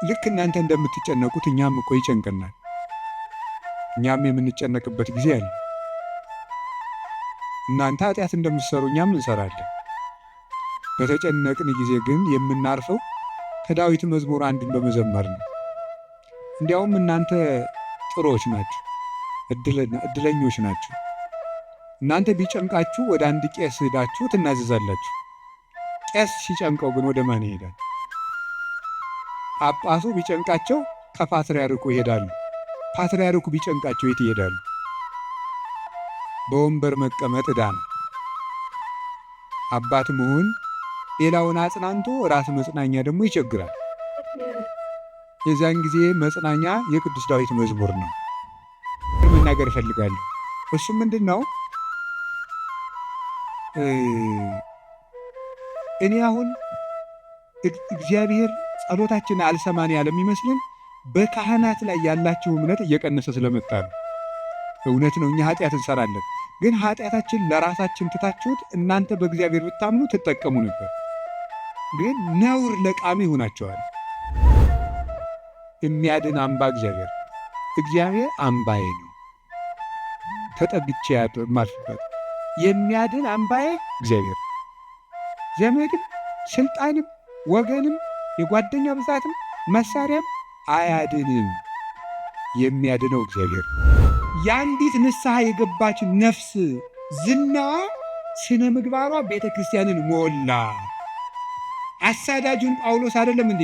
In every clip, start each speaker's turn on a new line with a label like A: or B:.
A: ልክ እናንተ እንደምትጨነቁት እኛም እኮ ይጨንቀናል። እኛም የምንጨነቅበት ጊዜ አለ። እናንተ ኃጢአት እንደምትሰሩ እኛም እንሰራለን። በተጨነቅን ጊዜ ግን የምናርፈው ከዳዊት መዝሙር አንዱን በመዘመር ነው። እንዲያውም እናንተ ጥሩዎች ናችሁ፣ እድለኞች ናችሁ። እናንተ ቢጨንቃችሁ ወደ አንድ ቄስ ሄዳችሁ ትናዘዛላችሁ። ቄስ ሲጨንቀው ግን ወደ ማን ይሄዳል? ጳጳሱ ቢጨንቃቸው ከፓትርያርኩ ይሄዳሉ። ፓትርያርኩ ቢጨንቃቸው የት ይሄዳሉ? በወንበር መቀመጥ ዕዳ ነው። አባት መሆን ሌላውን አጽናንቶ ራስ መጽናኛ ደግሞ ይቸግራል። የዛን ጊዜ መጽናኛ የቅዱስ ዳዊት መዝሙር ነው። መናገር እፈልጋለሁ። እሱ ምንድን ነው? እኔ አሁን እግዚአብሔር ጸሎታችን አልሰማን ያለ የሚመስልን በካህናት ላይ ያላችሁ እምነት እየቀነሰ ስለመጣ ነው። እውነት ነው፣ እኛ ኃጢአት እንሰራለን። ግን ኃጢአታችን ለራሳችን ትታችሁት እናንተ በእግዚአብሔር ብታምኑ ትጠቀሙ ነበር። ግን ነውር ለቃሚ ይሆናቸዋል። የሚያድን አምባ እግዚአብሔር አምባዬ ነው፣ ተጠግቼ የማልፍበት የሚያድን አምባዬ እግዚአብሔር። ዘመድም ስልጣንም ወገንም የጓደኛ ብዛትም መሳሪያም አያድንም። የሚያድነው እግዚአብሔር። የአንዲት ንስሐ የገባች ነፍስ ዝናዋ ስነ ምግባሯ ቤተ ክርስቲያንን ሞላ። አሳዳጁን ጳውሎስ አይደለም እንዴ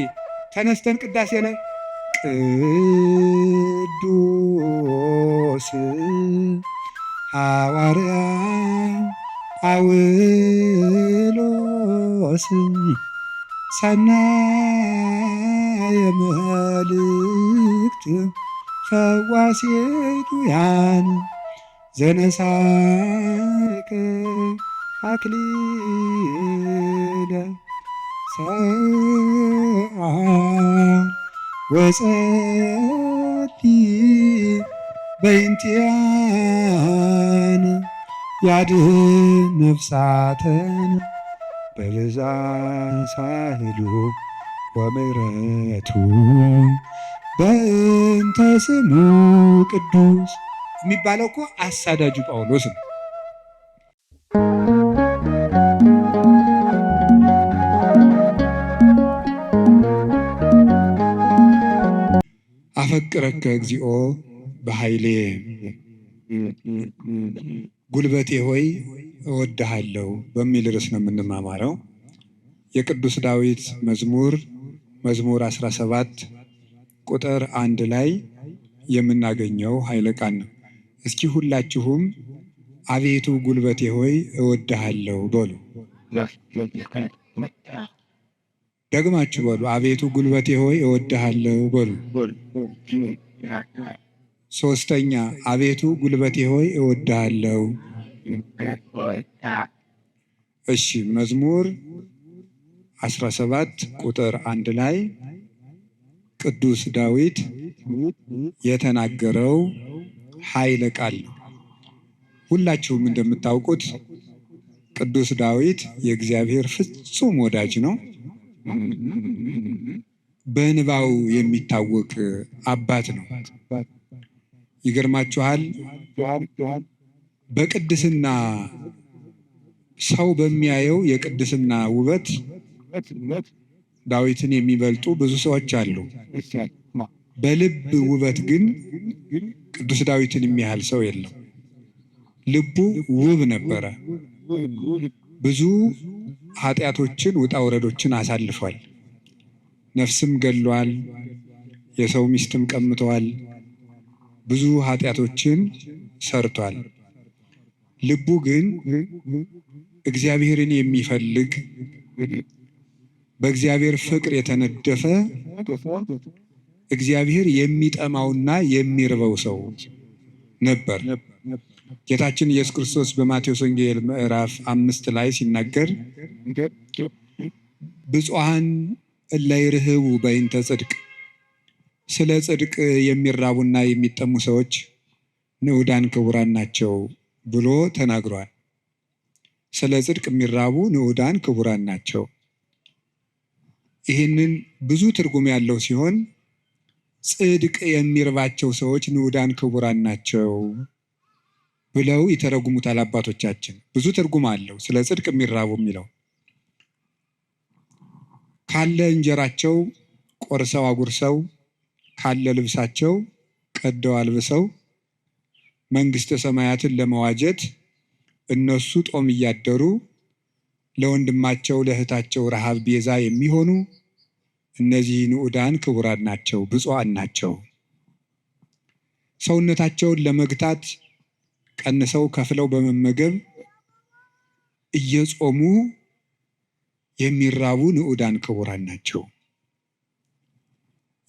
A: ተነስተን ቅዳሴ ላይ ቅዱስ ሐዋርያ ጳውሎስ ሰናየ መልእክት ፈዋሴቱ ያን ዘነሳከ አክሊለ ሰአ ወጸቲ በእንቲያን ያድኅን ነፍሳተን በብዛ ሳህሉ ወምሕረቱ በእንተ ስሙ ቅዱስ የሚባለው እኮ አሳዳጁ ጳውሎስ ነው። አፈቅረከ እግዚኦ በኃይሌ ጉልበቴ ሆይ እወድሃለሁ በሚል ርዕስ ነው የምንማማረው። የቅዱስ ዳዊት መዝሙር 17 ቁጥር 1 ላይ የምናገኘው ኃይለ ቃል ነው። እስኪ ሁላችሁም አቤቱ ጉልበቴ ሆይ እወድሃለሁ በሉ። ደግማችሁ በሉ። አቤቱ ጉልበቴ ሆይ እወድሃለሁ በሉ። ሶስተኛ አቤቱ ጉልበቴ ሆይ እወድሃለሁ። እሺ፣ መዝሙር 17 ቁጥር 1 ላይ ቅዱስ ዳዊት የተናገረው ኃይለ ቃል ነው። ሁላችሁም እንደምታውቁት ቅዱስ ዳዊት የእግዚአብሔር ፍጹም ወዳጅ ነው። በእንባው የሚታወቅ አባት ነው። ይገርማችኋል፣ በቅድስና ሰው በሚያየው የቅድስና ውበት ዳዊትን የሚበልጡ ብዙ ሰዎች አሉ። በልብ ውበት ግን ቅዱስ ዳዊትን የሚያህል ሰው የለም። ልቡ ውብ ነበረ። ብዙ ኃጢአቶችን ውጣ ውረዶችን አሳልፏል። ነፍስም ገሏል። የሰው ሚስትም ቀምተዋል። ብዙ ኃጢአቶችን ሰርቷል። ልቡ ግን እግዚአብሔርን የሚፈልግ በእግዚአብሔር ፍቅር የተነደፈ እግዚአብሔር የሚጠማውና የሚርበው ሰው ነበር። ጌታችን ኢየሱስ ክርስቶስ በማቴዎስ ወንጌል ምዕራፍ 5 ላይ ሲናገር ብፁዓን እለ ይርህቡ በእንተ ጽድቅ፣ ስለ ጽድቅ የሚራቡና የሚጠሙ ሰዎች ንዑዳን ክቡራን ናቸው ብሎ ተናግሯል። ስለ ጽድቅ የሚራቡ ንዑዳን ክቡራን ናቸው። ይህንን ብዙ ትርጉም ያለው ሲሆን ጽድቅ የሚርባቸው ሰዎች ንዑዳን ክቡራን ናቸው ብለው ይተረጉሙታል አባቶቻችን። ብዙ ትርጉም አለው ስለ ጽድቅ የሚራቡ የሚለው። ካለ እንጀራቸው ቆርሰው አጉርሰው፣ ካለ ልብሳቸው ቀደው አልብሰው መንግሥተ ሰማያትን ለመዋጀት እነሱ ጦም እያደሩ ለወንድማቸው ለእህታቸው ረሃብ ቤዛ የሚሆኑ እነዚህ ንዑዳን ክቡራን ናቸው፣ ብፁዓን ናቸው። ሰውነታቸውን ለመግታት ቀንሰው ከፍለው በመመገብ እየጾሙ የሚራቡ ንዑዳን ክቡራን ናቸው።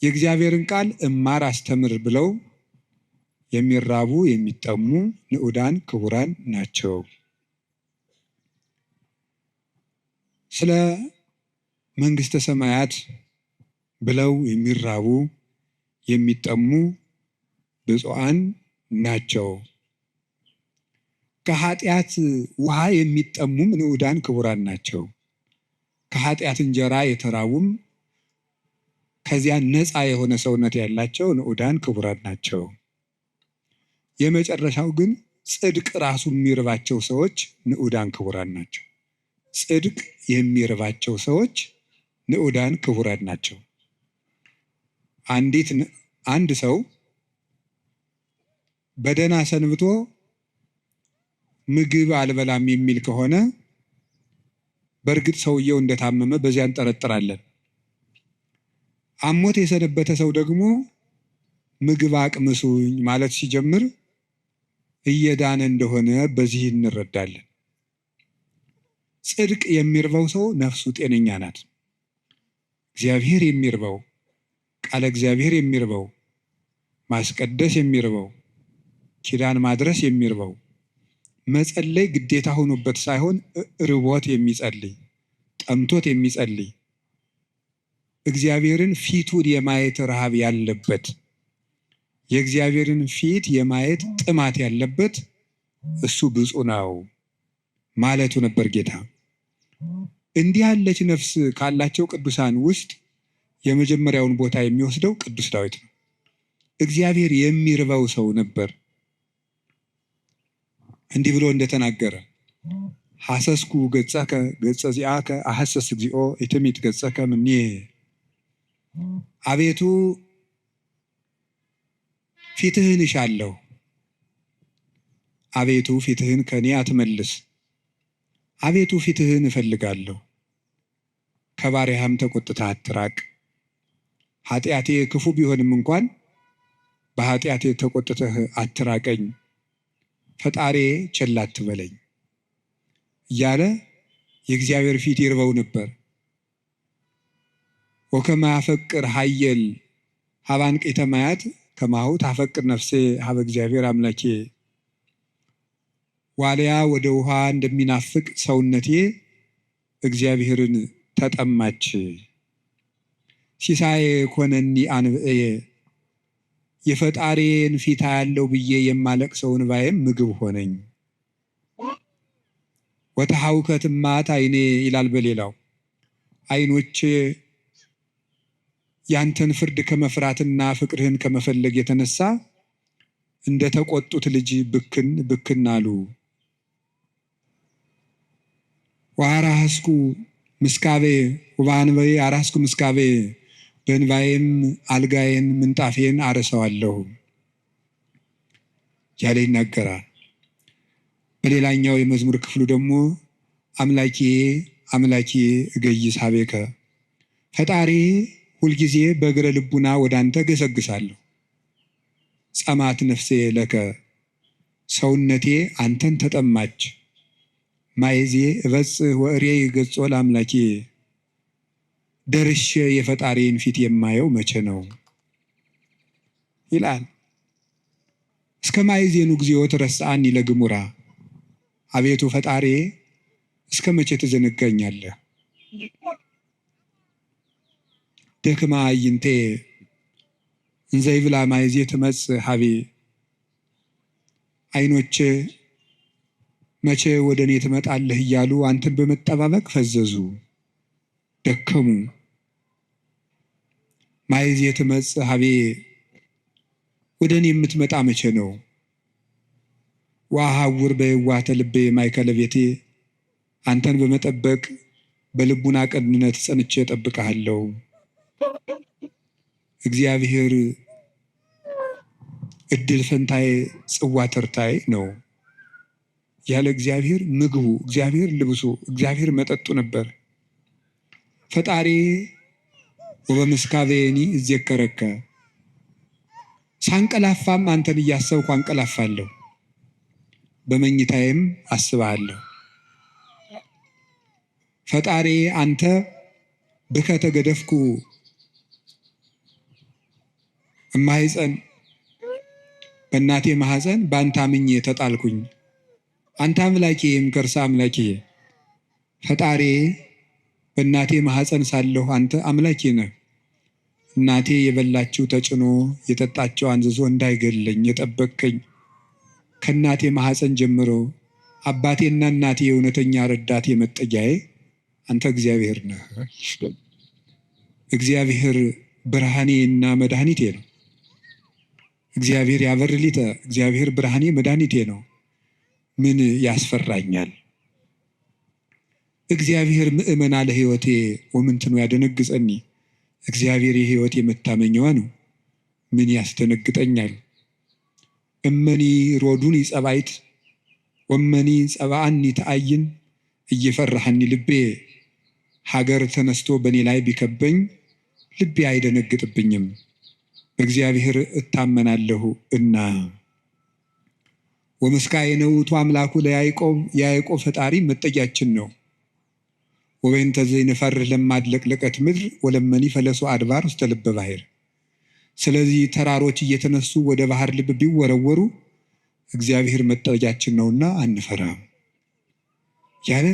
A: የእግዚአብሔርን ቃል እማር አስተምር ብለው የሚራቡ የሚጠሙ ንዑዳን ክቡራን ናቸው። ስለ መንግሥተ ሰማያት ብለው የሚራቡ የሚጠሙ ብፁዓን ናቸው። ከኃጢአት ውሃ የሚጠሙም ንዑዳን ክቡራን ናቸው። ከኃጢአት እንጀራ የተራቡም ከዚያ ነፃ የሆነ ሰውነት ያላቸው ንዑዳን ክቡራን ናቸው። የመጨረሻው ግን ጽድቅ ራሱ የሚርባቸው ሰዎች ንዑዳን ክቡራን ናቸው። ጽድቅ የሚርባቸው ሰዎች ንዑዳን ክቡራን ናቸው። አንድ ሰው በደህና ሰንብቶ ምግብ አልበላም የሚል ከሆነ በእርግጥ ሰውየው እንደታመመ በዚያ እንጠረጥራለን። አሞት የሰነበተ ሰው ደግሞ ምግብ አቅምሱኝ ማለት ሲጀምር እየዳነ እንደሆነ በዚህ እንረዳለን። ጽድቅ የሚርበው ሰው ነፍሱ ጤነኛ ናት። እግዚአብሔር የሚርበው፣ ቃለ እግዚአብሔር የሚርበው፣ ማስቀደስ የሚርበው፣ ኪዳን ማድረስ የሚርበው፣ መጸለይ ግዴታ ሆኖበት ሳይሆን ርቦት የሚጸልይ፣ ጠምቶት የሚጸልይ፣ እግዚአብሔርን ፊቱን የማየት ረሃብ ያለበት፣ የእግዚአብሔርን ፊት የማየት ጥማት ያለበት እሱ ብፁዕ ነው ማለቱ ነበር ጌታ። እንዲህ ያለች ነፍስ ካላቸው ቅዱሳን ውስጥ የመጀመሪያውን ቦታ የሚወስደው ቅዱስ ዳዊት ነው። እግዚአብሔር የሚርበው ሰው ነበር። እንዲህ ብሎ እንደተናገረ ሐሰስኩ ገጸከ ገጸ ዚአከ አሐሰስ እግዚኦ ኢትሚት ገጸከ እምኔ። አቤቱ ፊትህን እሻለሁ፣ አቤቱ ፊትህን ከኔ አትመልስ። አቤቱ ፊትህን እፈልጋለሁ፣ ከባሪያህም ተቆጥተህ አትራቅ። ኃጢአቴ ክፉ ቢሆንም እንኳን በኃጢአቴ ተቆጥተህ አትራቀኝ፣ ፈጣሪ ቸል አትበለኝ እያለ የእግዚአብሔር ፊት ይርበው ነበር። ወከመ ያፈቅር ኃየል ሀበ አንቅዕተ ማያት ከማሁ ታፈቅር ነፍሴ ሀበ እግዚአብሔር አምላኬ። ዋልያ ወደ ውሃ እንደሚናፍቅ ሰውነቴ እግዚአብሔርን ተጠማች። ሲሳዬ ኮነኒ አንብዕየ፣ የፈጣሪን ፊት ያለው ብዬ የማለቅሰው እንባዬም ምግብ ሆነኝ። ወተሐውከት እማት ዓይኔ ይላል በሌላው፣ ዓይኖቼ ያንተን ፍርድ ከመፍራትና ፍቅርህን ከመፈለግ የተነሳ እንደተቆጡት ልጅ ብክን ብክን አሉ። ወአራስኩ ምስካቤ ወበአንበዬ አራስኩ ምስካቤ፣ በእንባዬም አልጋዬን ምንጣፌን አረሰዋለሁ ያለ ይናገራል። በሌላኛው የመዝሙር ክፍሉ ደግሞ አምላኬ አምላኬ እገይስ ሀቤከ፣ ፈጣሪ ሁልጊዜ በእግረ ልቡና ወደ አንተ ገሰግሳለሁ። ጸማት ነፍሴ ለከ፣ ሰውነቴ አንተን ተጠማች። ማይዜ እበጽሕ ወእሬይ ገጾ ለአምላኬ፣ ደርሼ የፈጣሪን ፊት የማየው መቼ ነው ይላል። እስከ ማይዜኑ እግዚኦ ትረስዓኒ ለግሙራ፣ አቤቱ ፈጣሪ እስከ መቼ ትዘነጋኛለህ? ደክማ አዕይንቴ እንዘ ይብላ ማይዜ ትመጽእ ሀቤ፣ ዓይኖቼ መቼ ወደ እኔ ትመጣለህ እያሉ አንተን በመጠባበቅ ፈዘዙ፣ ደከሙ። ማይዝ የትመጽእ ሀቤ፣ ወደ እኔ የምትመጣ መቼ ነው? ወአሐውር በየዋህተ ልቤ ማእከለ ቤቴ፣ አንተን በመጠበቅ በልቡና ቅንነት ጸንቼ እጠብቅሃለሁ። እግዚአብሔር እድል ፈንታዬ ጽዋ ተርታዬ ነው። ያለ እግዚአብሔር ምግቡ፣ እግዚአብሔር ልብሱ፣ እግዚአብሔር መጠጡ ነበር። ፈጣሪ ወበምስካበየኒ እዜከረከ፣ ሳንቀላፋም አንተን እያሰብኩ አንቀላፋለሁ፣ በመኝታዬም አስብሃለሁ። ፈጣሪ አንተ ብከ ተገደፍኩ እማሕፀን፣ በእናቴ ማሕፀን በአንተ አምኜ ተጣልኩኝ። አንተ አምላኬ እምከርሰ አምላኬ፣ ፈጣሪ በእናቴ ማሕፀን ሳለሁ አንተ አምላኬ ነህ። እናቴ የበላችው ተጭኖ የጠጣቸው አንዝዞ እንዳይገለኝ የጠበቅከኝ፣ ከእናቴ ማሕፀን ጀምሮ አባቴና እናቴ የእውነተኛ ረዳቴ መጠጊያዬ አንተ እግዚአብሔር ነህ። እግዚአብሔር ብርሃኔና መድኃኒቴ ነው። እግዚአብሔር ያበርሊተ፣ እግዚአብሔር ብርሃኔ መድኃኒቴ ነው። ምን ያስፈራኛል? እግዚአብሔር ምእመና ለሕይወቴ ወምንትኑ ያደነግጸኒ፣ እግዚአብሔር የሕይወቴ መታመኛዋ ነው። ምን ያስደነግጠኛል? እመኒ ሮዱኒ ጸባይት ወመኒ ጸባአኒ ተአይን እየፈራሃኒ ልቤ፣ ሀገር ተነስቶ በእኔ ላይ ቢከበኝ ልቤ አይደነግጥብኝም፣ በእግዚአብሔር እታመናለሁ እና። ወምስካየ ውእቱ አምላኩ ለያዕቆብ፣ የያዕቆብ ፈጣሪ መጠጊያችን ነው። ወበእንተ ዘይንፈርህ ለማድለቅለቀት ምድር ወለመኒ ፈለሱ አድባር ውስተ ልበ ባሕር። ስለዚህ ተራሮች እየተነሱ ወደ ባህር ልብ ቢወረወሩ እግዚአብሔር መጠጊያችን ነውና አንፈራም። ያለ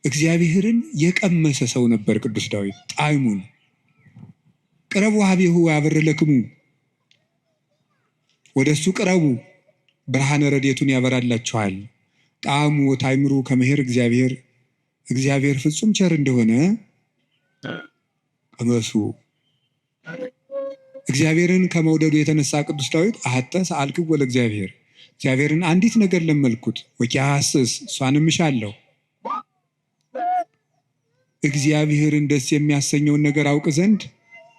A: እግዚአብሔርን የቀመሰ ሰው ነበር ቅዱስ ዳዊት። ጣዕሙን ቅረቡ ሀቤሁ ያበርለክሙ፣ ወደ እሱ ቅረቡ ብርሃነ ረድኤቱን ያበራላችኋል። ጣዕሙ ታይምሩ ከመሄር እግዚአብሔር፣ እግዚአብሔር ፍጹም ቸር እንደሆነ ቅመሱ። እግዚአብሔርን ከመውደዱ የተነሳ ቅዱስ ዳዊት አሐተ ሰአልክዎ ለእግዚአብሔር፣ እግዚአብሔርን አንዲት ነገር ለመልኩት ወኪሐስስ፣ እሷንም እሻለሁ። እግዚአብሔርን ደስ የሚያሰኘውን ነገር አውቅ ዘንድ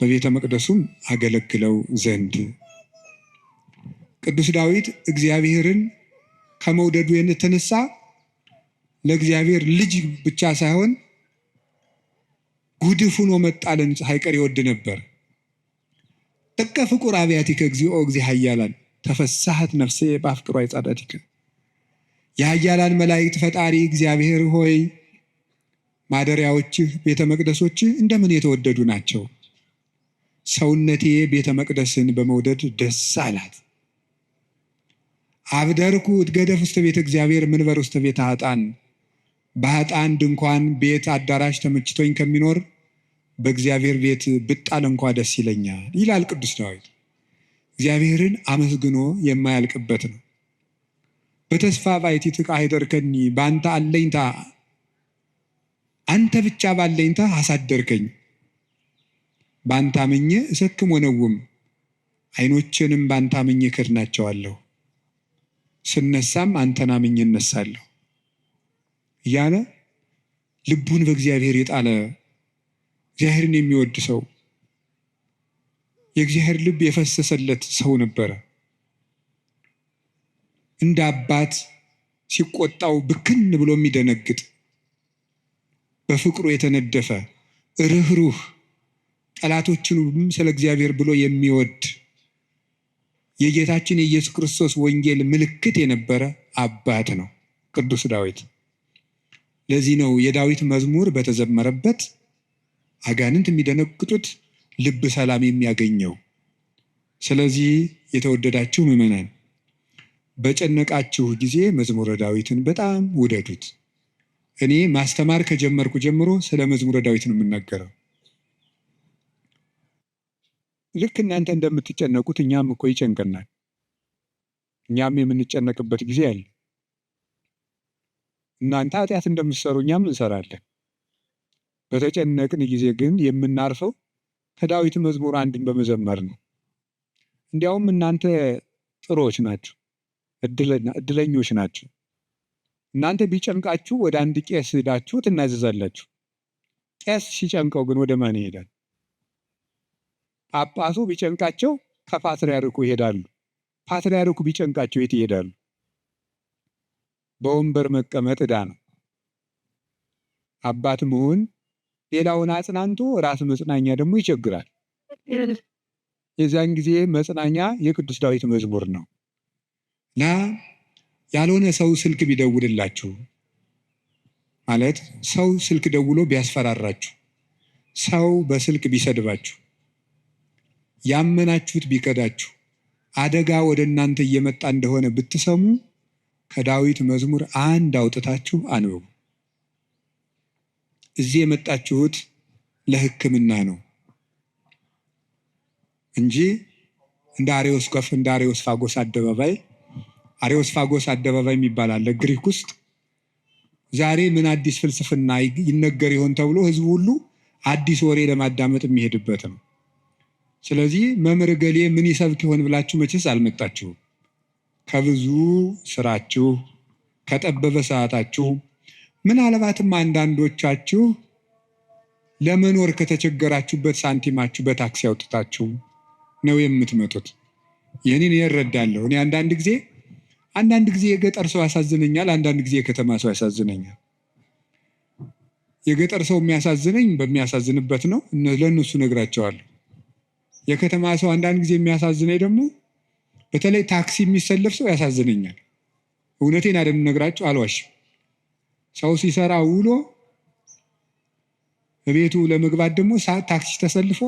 A: በቤተ መቅደሱም አገለግለው ዘንድ። ቅዱስ ዳዊት እግዚአብሔርን ከመውደዱ የተነሳ ለእግዚአብሔር ልጅ ብቻ ሳይሆን ጉድፉን ወመጣልን ሳይቀር ይወድ ነበር። ጥቀ ፍቁር አብያቲከ እግዚኦ እግዚእ ኃያላን፣ ተፈሳሐት ነፍሴ በአፍቅሮ አይጻዳቲከ። የኃያላን መላእክት ፈጣሪ እግዚአብሔር ሆይ ማደሪያዎችህ ቤተ መቅደሶችህ እንደምን የተወደዱ ናቸው። ሰውነቴ ቤተ መቅደስን በመውደድ ደስ አላት። አብደርኩ እትገደፍ ውስተ ቤተ እግዚአብሔር ምንበር ውስተ ቤተ ኃጥአን፣ በኃጥአን ድንኳን ቤት አዳራሽ ተመችቶኝ ከሚኖር በእግዚአብሔር ቤት ብጣል እንኳ ደስ ይለኛል ይላል ቅዱስ ዳዊት። እግዚአብሔርን አመስግኖ የማያልቅበት ነው። በተስፋ ባሕቲትከ አኅደርከኒ፣ በአንተ አለኝታ አንተ ብቻ ባለኝታ አሳደርከኝ። በአንተ አምኜ እሰክም ወነውም፣ ዓይኖቼንም በአንተ አምኜ እከድናቸዋለሁ። ስነሳም አንተን አምኜ እነሳለሁ እያለ ልቡን በእግዚአብሔር የጣለ እግዚአብሔርን የሚወድ ሰው፣ የእግዚአብሔር ልብ የፈሰሰለት ሰው ነበረ። እንደ አባት ሲቆጣው ብክን ብሎ የሚደነግጥ፣ በፍቅሩ የተነደፈ ርኅሩህ፣ ጠላቶችንም ስለ እግዚአብሔር ብሎ የሚወድ የጌታችን የኢየሱስ ክርስቶስ ወንጌል ምልክት የነበረ አባት ነው ቅዱስ ዳዊት። ለዚህ ነው የዳዊት መዝሙር በተዘመረበት አጋንንት የሚደነግጡት፣ ልብ ሰላም የሚያገኘው። ስለዚህ የተወደዳችሁ ምዕመናን በጨነቃችሁ ጊዜ መዝሙረ ዳዊትን በጣም ውደዱት። እኔ ማስተማር ከጀመርኩ ጀምሮ ስለ መዝሙረ ዳዊት ነው የምናገረው። ልክ እናንተ እንደምትጨነቁት እኛም እኮ ይጨንቀናል። እኛም የምንጨነቅበት ጊዜ አለ። እናንተ ኃጢአት እንደምትሰሩ እኛም እንሰራለን። በተጨነቅን ጊዜ ግን የምናርፈው ከዳዊት መዝሙር አንድን በመዘመር ነው። እንዲያውም እናንተ ጥሩዎች ናችሁ፣ እድለኞች ናችሁ። እናንተ ቢጨንቃችሁ ወደ አንድ ቄስ ሄዳችሁ ትናዘዛላችሁ። ቄስ ሲጨንቀው ግን ወደ ማን ይሄዳል? ጳጳሱ ቢጨንቃቸው ከፓትርያርኩ ይሄዳሉ። ፓትርያርኩ ቢጨንቃቸው የት ይሄዳሉ? በወንበር መቀመጥ ዕዳ ነው። አባት መሆን ሌላውን አጽናንቶ ራስ መጽናኛ ደግሞ ይቸግራል። የዛን ጊዜ መጽናኛ የቅዱስ ዳዊት መዝሙር ነው እና ያልሆነ ሰው ስልክ ቢደውልላችሁ ማለት ሰው ስልክ ደውሎ ቢያስፈራራችሁ፣ ሰው በስልክ ቢሰድባችሁ፣ ያመናችሁት ቢከዳችሁ፣ አደጋ ወደ እናንተ እየመጣ እንደሆነ ብትሰሙ ከዳዊት መዝሙር አንድ አውጥታችሁ አንብቡ። እዚህ የመጣችሁት ለሕክምና ነው እንጂ እንደ አሬዎስፋጎስ አደባባይ የሚባል አለ ግሪክ ውስጥ። ዛሬ ምን አዲስ ፍልስፍና ይነገር ይሆን ተብሎ ህዝቡ ሁሉ አዲስ ወሬ ለማዳመጥ የሚሄድበት ነው። ስለዚህ መምህር ገሌ ምን ይሰብክ ይሆን ብላችሁ መቼስ አልመጣችሁም። ከብዙ ስራችሁ ከጠበበ ሰዓታችሁ ምናልባትም አንዳንዶቻችሁ ለመኖር ከተቸገራችሁበት ሳንቲማችሁ በታክሲ አውጥታችሁ ነው የምትመጡት። ይህንን እረዳለሁ። እኔ አንዳንድ ጊዜ የገጠር ሰው ያሳዝነኛል፣ አንዳንድ ጊዜ የከተማ ሰው ያሳዝነኛል። የገጠር ሰው የሚያሳዝነኝ በሚያሳዝንበት ነው፣ ለእነሱ ነግራቸዋለሁ። የከተማ ሰው አንዳንድ ጊዜ የሚያሳዝነኝ ደግሞ በተለይ ታክሲ የሚሰለፍ ሰው ያሳዝነኛል። እውነቴን አይደለም ነግራቸው፣ አልዋሽም። ሰው ሲሰራ ውሎ ቤቱ ለመግባት ደግሞ ታክሲ ተሰልፎ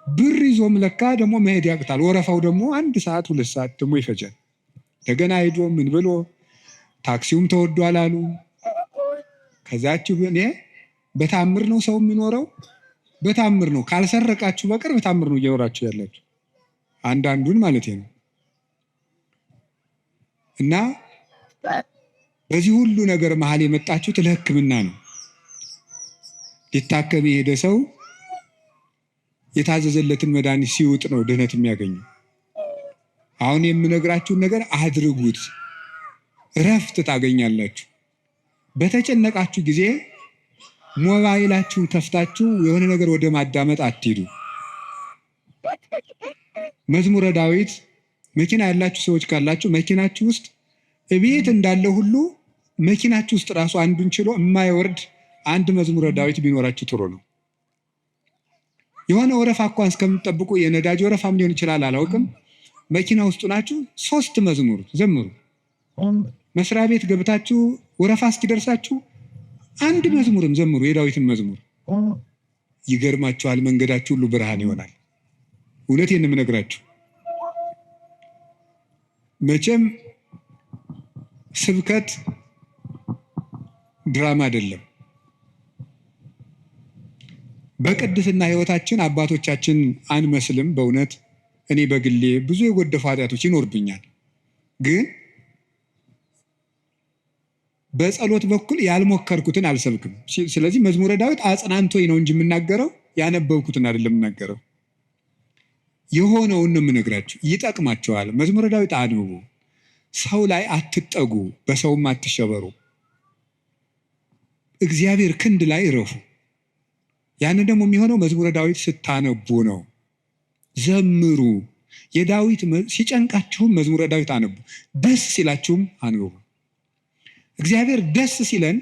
A: ብር ይዞም ለካ ደግሞ መሄድ ያቅታል። ወረፋው ደግሞ 1 ሰዓት 2 ሰዓት ደግሞ ይፈጃል። እንደገና ሄዶ ምን ብሎ ታክሲውም ተወዷል አሉ። ከዛችሁ እኔ በታምር ነው ሰው የሚኖረው፣ በታምር ነው። ካልሰረቃችሁ በቀር በታምር ነው እየኖራችሁ ያላችሁ፣ አንዳንዱን ማለት ነው። እና በዚህ ሁሉ ነገር መሀል የመጣችሁት ለሕክምና ነው። ሊታከም የሄደ ሰው የታዘዘለትን መድኃኒት ሲውጥ ነው ድህነት የሚያገኘው። አሁን የምነግራችሁን ነገር አድርጉት፣ እረፍት ታገኛላችሁ። በተጨነቃችሁ ጊዜ ሞባይላችሁን ከፍታችሁ የሆነ ነገር ወደ ማዳመጥ አትሂዱ። መዝሙረ ዳዊት መኪና ያላችሁ ሰዎች ካላችሁ መኪናችሁ ውስጥ እቤት እንዳለ ሁሉ መኪናችሁ ውስጥ ራሱ አንዱን ችሎ የማይወርድ አንድ መዝሙረ ዳዊት ቢኖራችሁ ጥሩ ነው። የሆነ ወረፋ እንኳን እስከምትጠብቁ የነዳጅ ወረፋም ሊሆን ይችላል፣ አላውቅም። መኪና ውስጥ ናችሁ 3 መዝሙር ዘምሩ። መስሪያ ቤት ገብታችሁ ወረፋ እስኪደርሳችሁ አንድ መዝሙርም ዘምሩ፣ የዳዊትን መዝሙር። ይገርማችኋል፣ መንገዳችሁ ሁሉ ብርሃን ይሆናል። እውነቴን ነው የምነግራችሁ። መቼም ስብከት ድራማ አይደለም። በቅድስና ሕይወታችን አባቶቻችን አንመስልም። በእውነት እኔ በግሌ ብዙ የጎደፉ ኃጢአቶች ይኖርብኛል። ግን በጸሎት በኩል ያልሞከርኩትን አልሰብክም። ስለዚህ መዝሙረ ዳዊት አጽናንቶኝ ነው እንጂ የምናገረው ያነበብኩትን አይደለም የምናገረው። የሆነውን ነው የምነግራችሁ። ይጠቅማቸዋል። መዝሙረ ዳዊት አንብቡ። ሰው ላይ አትጠጉ፣ በሰውም አትሸበሩ። እግዚአብሔር ክንድ ላይ እረፉ። ያንን ደግሞ የሚሆነው መዝሙረ ዳዊት ስታነቡ ነው። ዘምሩ። የዳዊት ሲጨንቃችሁም መዝሙረ ዳዊት አንቡ፣ ደስ ሲላችሁም አንብቡ። እግዚአብሔር ደስ ሲለን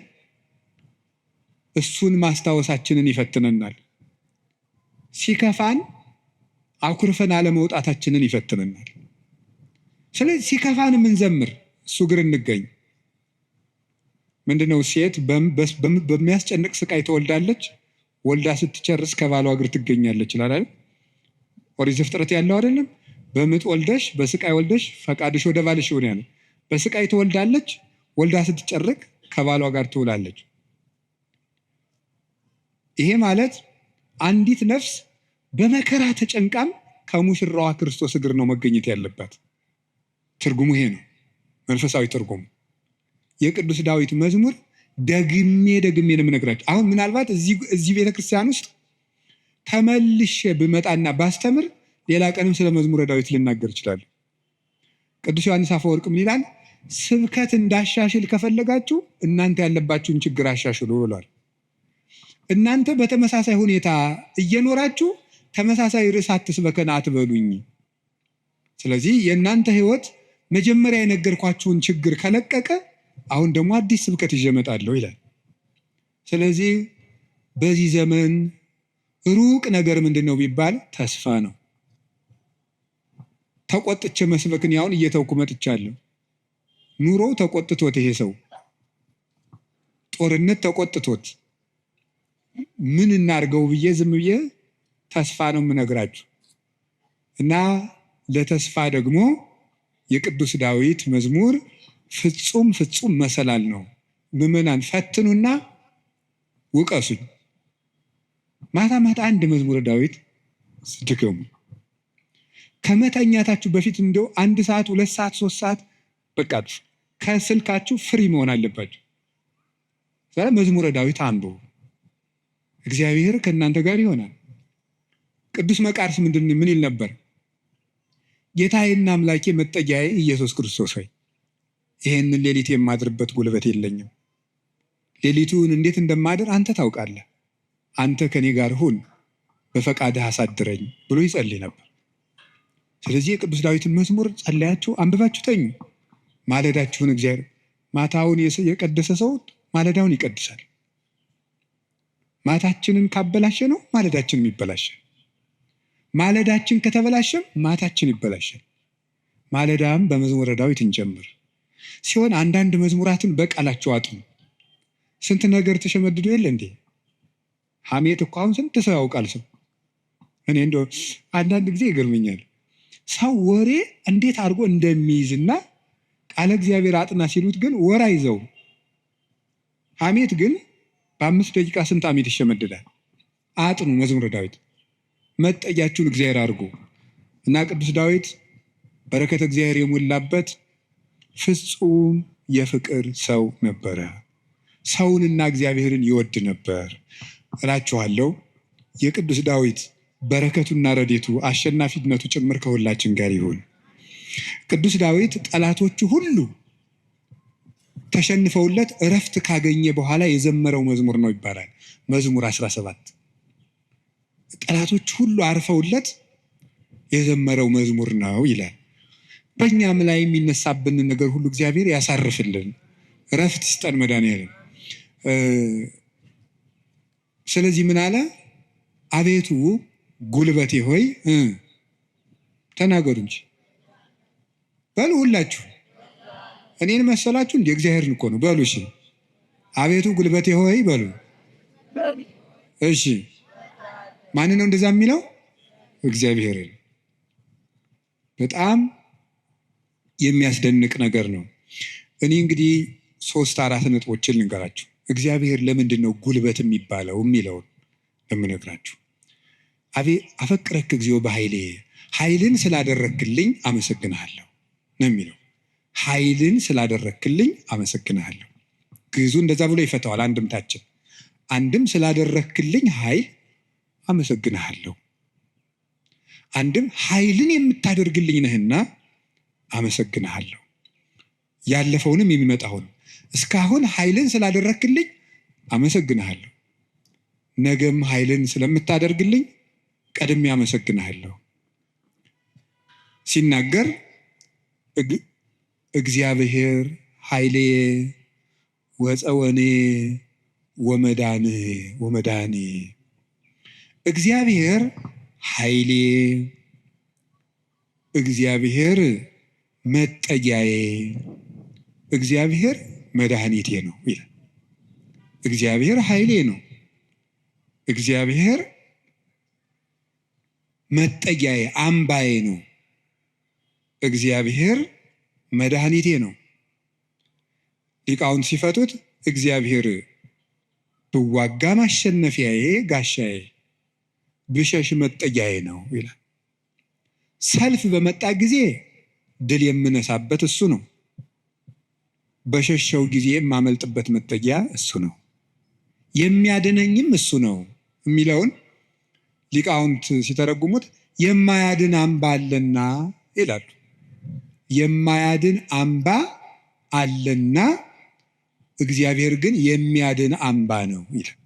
A: እሱን ማስታወሳችንን ይፈትነናል። ሲከፋን አኩርፈን አለመውጣታችንን ይፈትነናል። ስለዚህ ሲከፋን የምንዘምር እሱ እግር እንገኝ። ምንድነው? ሴት በሚያስጨንቅ ስቃይ ትወልዳለች፣ ወልዳ ስትጨርስ ከባሏ እግር ትገኛለች ይላል። ኦሪት ዘፍጥረት ያለው አይደለም? በምጥ ወልደሽ በስቃይ ወልደሽ ፈቃድሽ ወደ ባልሽ ይሁን ያለ። በስቃይ ትወልዳለች፣ ወልዳ ስትጨርቅ ከባሏ ጋር ትውላለች። ይሄ ማለት አንዲት ነፍስ በመከራ ተጨንቃም ከሙሽራዋ ክርስቶስ እግር ነው መገኘት ያለባት። ትርጉሙ ይሄ ነው፣ መንፈሳዊ ትርጉሙ። የቅዱስ ዳዊት መዝሙር ደግሜ ነው የምነግራችሁ። አሁን ምናልባት እዚህ ቤተክርስቲያን ውስጥ ተመልሼ ብመጣና ባስተምር ሌላ ቀንም ስለ መዝሙረ ዳዊት ልናገር እችላለሁ። ቅዱስ ዮሐንስ አፈወርቅ ምን ይላል? ስብከት እንዳሻሽል ከፈለጋችሁ እናንተ ያለባችሁን ችግር አሻሽሉ ብሏል። እናንተ በተመሳሳይ ሁኔታ እየኖራችሁ ተመሳሳይ ርዕስ አትስበከን አትበሉኝ። ስለዚህ የእናንተ ህይወት መጀመሪያ የነገርኳችሁን ችግር ከለቀቀ አሁን ደግሞ አዲስ ስብከት ይዤ እመጣለሁ ይላል። ስለዚህ በዚህ ዘመን ሩቅ ነገር ምንድን ነው ቢባል ተስፋ ነው። ተቆጥቼ መስበክን ያሁን እየተውኩ መጥቻለሁ። ኑሮ ተቆጥቶት ይሄ ሰው ጦርነት ተቆጥቶት ምን እናርገው ብዬ ዝም ብዬ ተስፋ ነው የምነግራችሁ። እና ለተስፋ ደግሞ የቅዱስ ዳዊት መዝሙር ፍጹም ፍጹም መሰላል ነው። ምዕመናን ፈትኑና ውቀሱኝ። ማታ ማታ አንድ መዝሙረ ዳዊት ስትገሙ ከመተኛታችሁ በፊት እንደው 1 ሰዓት 2 ሰዓት 3 ሰዓት በቃ ከስልካችሁ ፍሪ መሆን አለባችሁ። ስለዚህ መዝሙረ ዳዊት አንብቡ። እግዚአብሔር ከእናንተ ጋር ይሆናል። ቅዱስ መቃርስ ምን ይል ነበር? ጌታዬና አምላኬ መጠጊያዬ ኢየሱስ ክርስቶስ ሆይ ይሄንን ሌሊት የማድርበት ጉልበት የለኝም። ሌሊቱን እንዴት እንደማድር አንተ ታውቃለህ። አንተ ከኔ ጋር ሁን፣ በፈቃድህ አሳድረኝ ብሎ ይጸልይ ነበር። ስለዚህ የቅዱስ ዳዊትን መዝሙር ጸልያችሁ አንብባችሁ ተኙ። ማለዳችሁን እግዚአብሔር ማታውን የቀደሰ ሰው ማለዳውን ይቀድሳል። ማታችንን ካበላሸ ነው ማለዳችንም ይበላሻል። ማለዳችን ከተበላሸም ማታችን ይበላሻል። ማለዳም በመዝሙረ ዳዊት እንጀምር ሲሆን አንዳንድ መዝሙራትን በቃላቸው አጥኑ። ስንት ነገር ተሸመድዶ የለ እንዴ? ሐሜት እኮ አሁን ስንት ሰው ያውቃል። ሰው እኔ እንደው አንዳንድ ጊዜ ይገርመኛል። ሰው ወሬ እንዴት አድርጎ እንደሚይዝና ቃለ እግዚአብሔር አጥና ሲሉት ግን ወር አይዘው። ሐሜት ግን በ5 ደቂቃ ስንት ሐሜት ይሸመድዳል። አጥኑ መዝሙረ ዳዊት መጠጊያችሁን እግዚአብሔር አድርጉ እና ቅዱስ ዳዊት በረከተ እግዚአብሔር የሞላበት ፍጹም የፍቅር ሰው ነበረ። ሰውንና እግዚአብሔርን ይወድ ነበር እላችኋለሁ። የቅዱስ ዳዊት በረከቱና ረድኤቱ አሸናፊነቱ ጭምር ከሁላችን ጋር ይሁን። ቅዱስ ዳዊት ጠላቶቹ ሁሉ ተሸንፈውለት እረፍት ካገኘ በኋላ የዘመረው መዝሙር ነው ይባላል። መዝሙር 17 ጠላቶቹ ሁሉ አርፈውለት የዘመረው መዝሙር ነው ይላል። በእኛም ላይ የሚነሳብንን ነገር ሁሉ እግዚአብሔር ያሳርፍልን፣ እረፍት ይስጠን መድኃኒዓለም። ስለዚህ ምን አለ? አቤቱ ጉልበቴ ሆይ ተናገሩ እንጂ በሉ ሁላችሁ። እኔን መሰላችሁ እንደ እግዚአብሔርን እኮ ነው በሉ። እሺ አቤቱ ጉልበቴ ሆይ በሉ። እሺ ማን ነው እንደዛ የሚለው? እግዚአብሔርን። በጣም የሚያስደንቅ ነገር ነው። እኔ እንግዲህ 3-4 ነጥቦችን ልንገራችሁ። እግዚአብሔር ለምንድን ነው ጉልበት የሚባለው የሚለውን ለምነግራችሁ። አፈቅረክ እግዚኦ በኃይሌ፣ ኃይልን ስላደረክልኝ አመሰግንሃለሁ ነው የሚለው። ኃይልን ስላደረክልኝ አመሰግንሃለሁ። ግዕዙ እንደዛ ብሎ ይፈታዋል። አንድምታችን አንድም ስላደረክልኝ ኃይል አመሰግንሃለሁ፣ አንድም ኃይልን የምታደርግልኝ ነህና አመሰግንሃለሁ። ያለፈውንም የሚመጣውን እስካሁን ኃይልን ስላደረክልኝ አመሰግንሃለሁ፣ ነገም ኃይልን ስለምታደርግልኝ ቀድሜ አመሰግንሃለሁ። ሲናገር እግዚአብሔር ኃይሌ ወፀወኔ ወመዳኔ፣ እግዚአብሔር ኃይሌ፣ እግዚአብሔር መጠጊያዬ፣ እግዚአብሔር መድኃኒቴ ነው ይላል። እግዚአብሔር ኃይሌ ነው፣ እግዚአብሔር መጠጊያዬ አምባዬ ነው፣ እግዚአብሔር መድኃኒቴ ነው። ሊቃውንት ሲፈቱት እግዚአብሔር ብዋጋ ማሸነፊያዬ ጋሻዬ፣ ብሸሽ መጠጊያዬ ነው ይላል። ሰልፍ በመጣ ጊዜ ድል የምነሳበት እሱ ነው፣ በሸሸው ጊዜ የማመልጥበት መጠጊያ እሱ ነው፣ የሚያድነኝም እሱ ነው የሚለውን ሊቃውንት ሲተረጉሙት የማያድን አምባ አለና ይላሉ። የማያድን አምባ አለና እግዚአብሔር ግን የሚያድን አምባ ነው ይላል።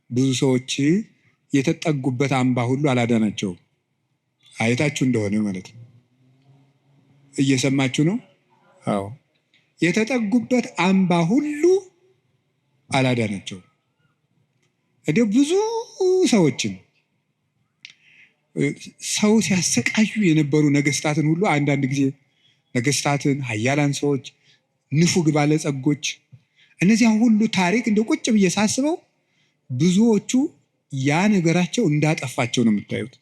A: ብዙ ሰዎች የተጠጉበት አምባ ሁሉ አላዳናቸውም። አይታችሁ እንደሆነ ማለት ነው። እየሰማችሁ ነው? አዎ። የተጠጉበት አምባ ሁሉ አላዳናቸውም። እንዲያው ብዙ ሰዎችን ሰው ሲያሰቃዩ የነበሩ ነገስታትን ሁሉ አንዳንድ ጊዜ ነገስታትን፣ ኃያላን ሰዎች፣ ንፉግ ባለጸጎች እነዚያን ሁሉ ታሪክ እንደ ቁጭ ብዬ ሳስበው ብዙዎቹ ያ ነገራቸው እንዳጠፋቸው ነው የምታዩት።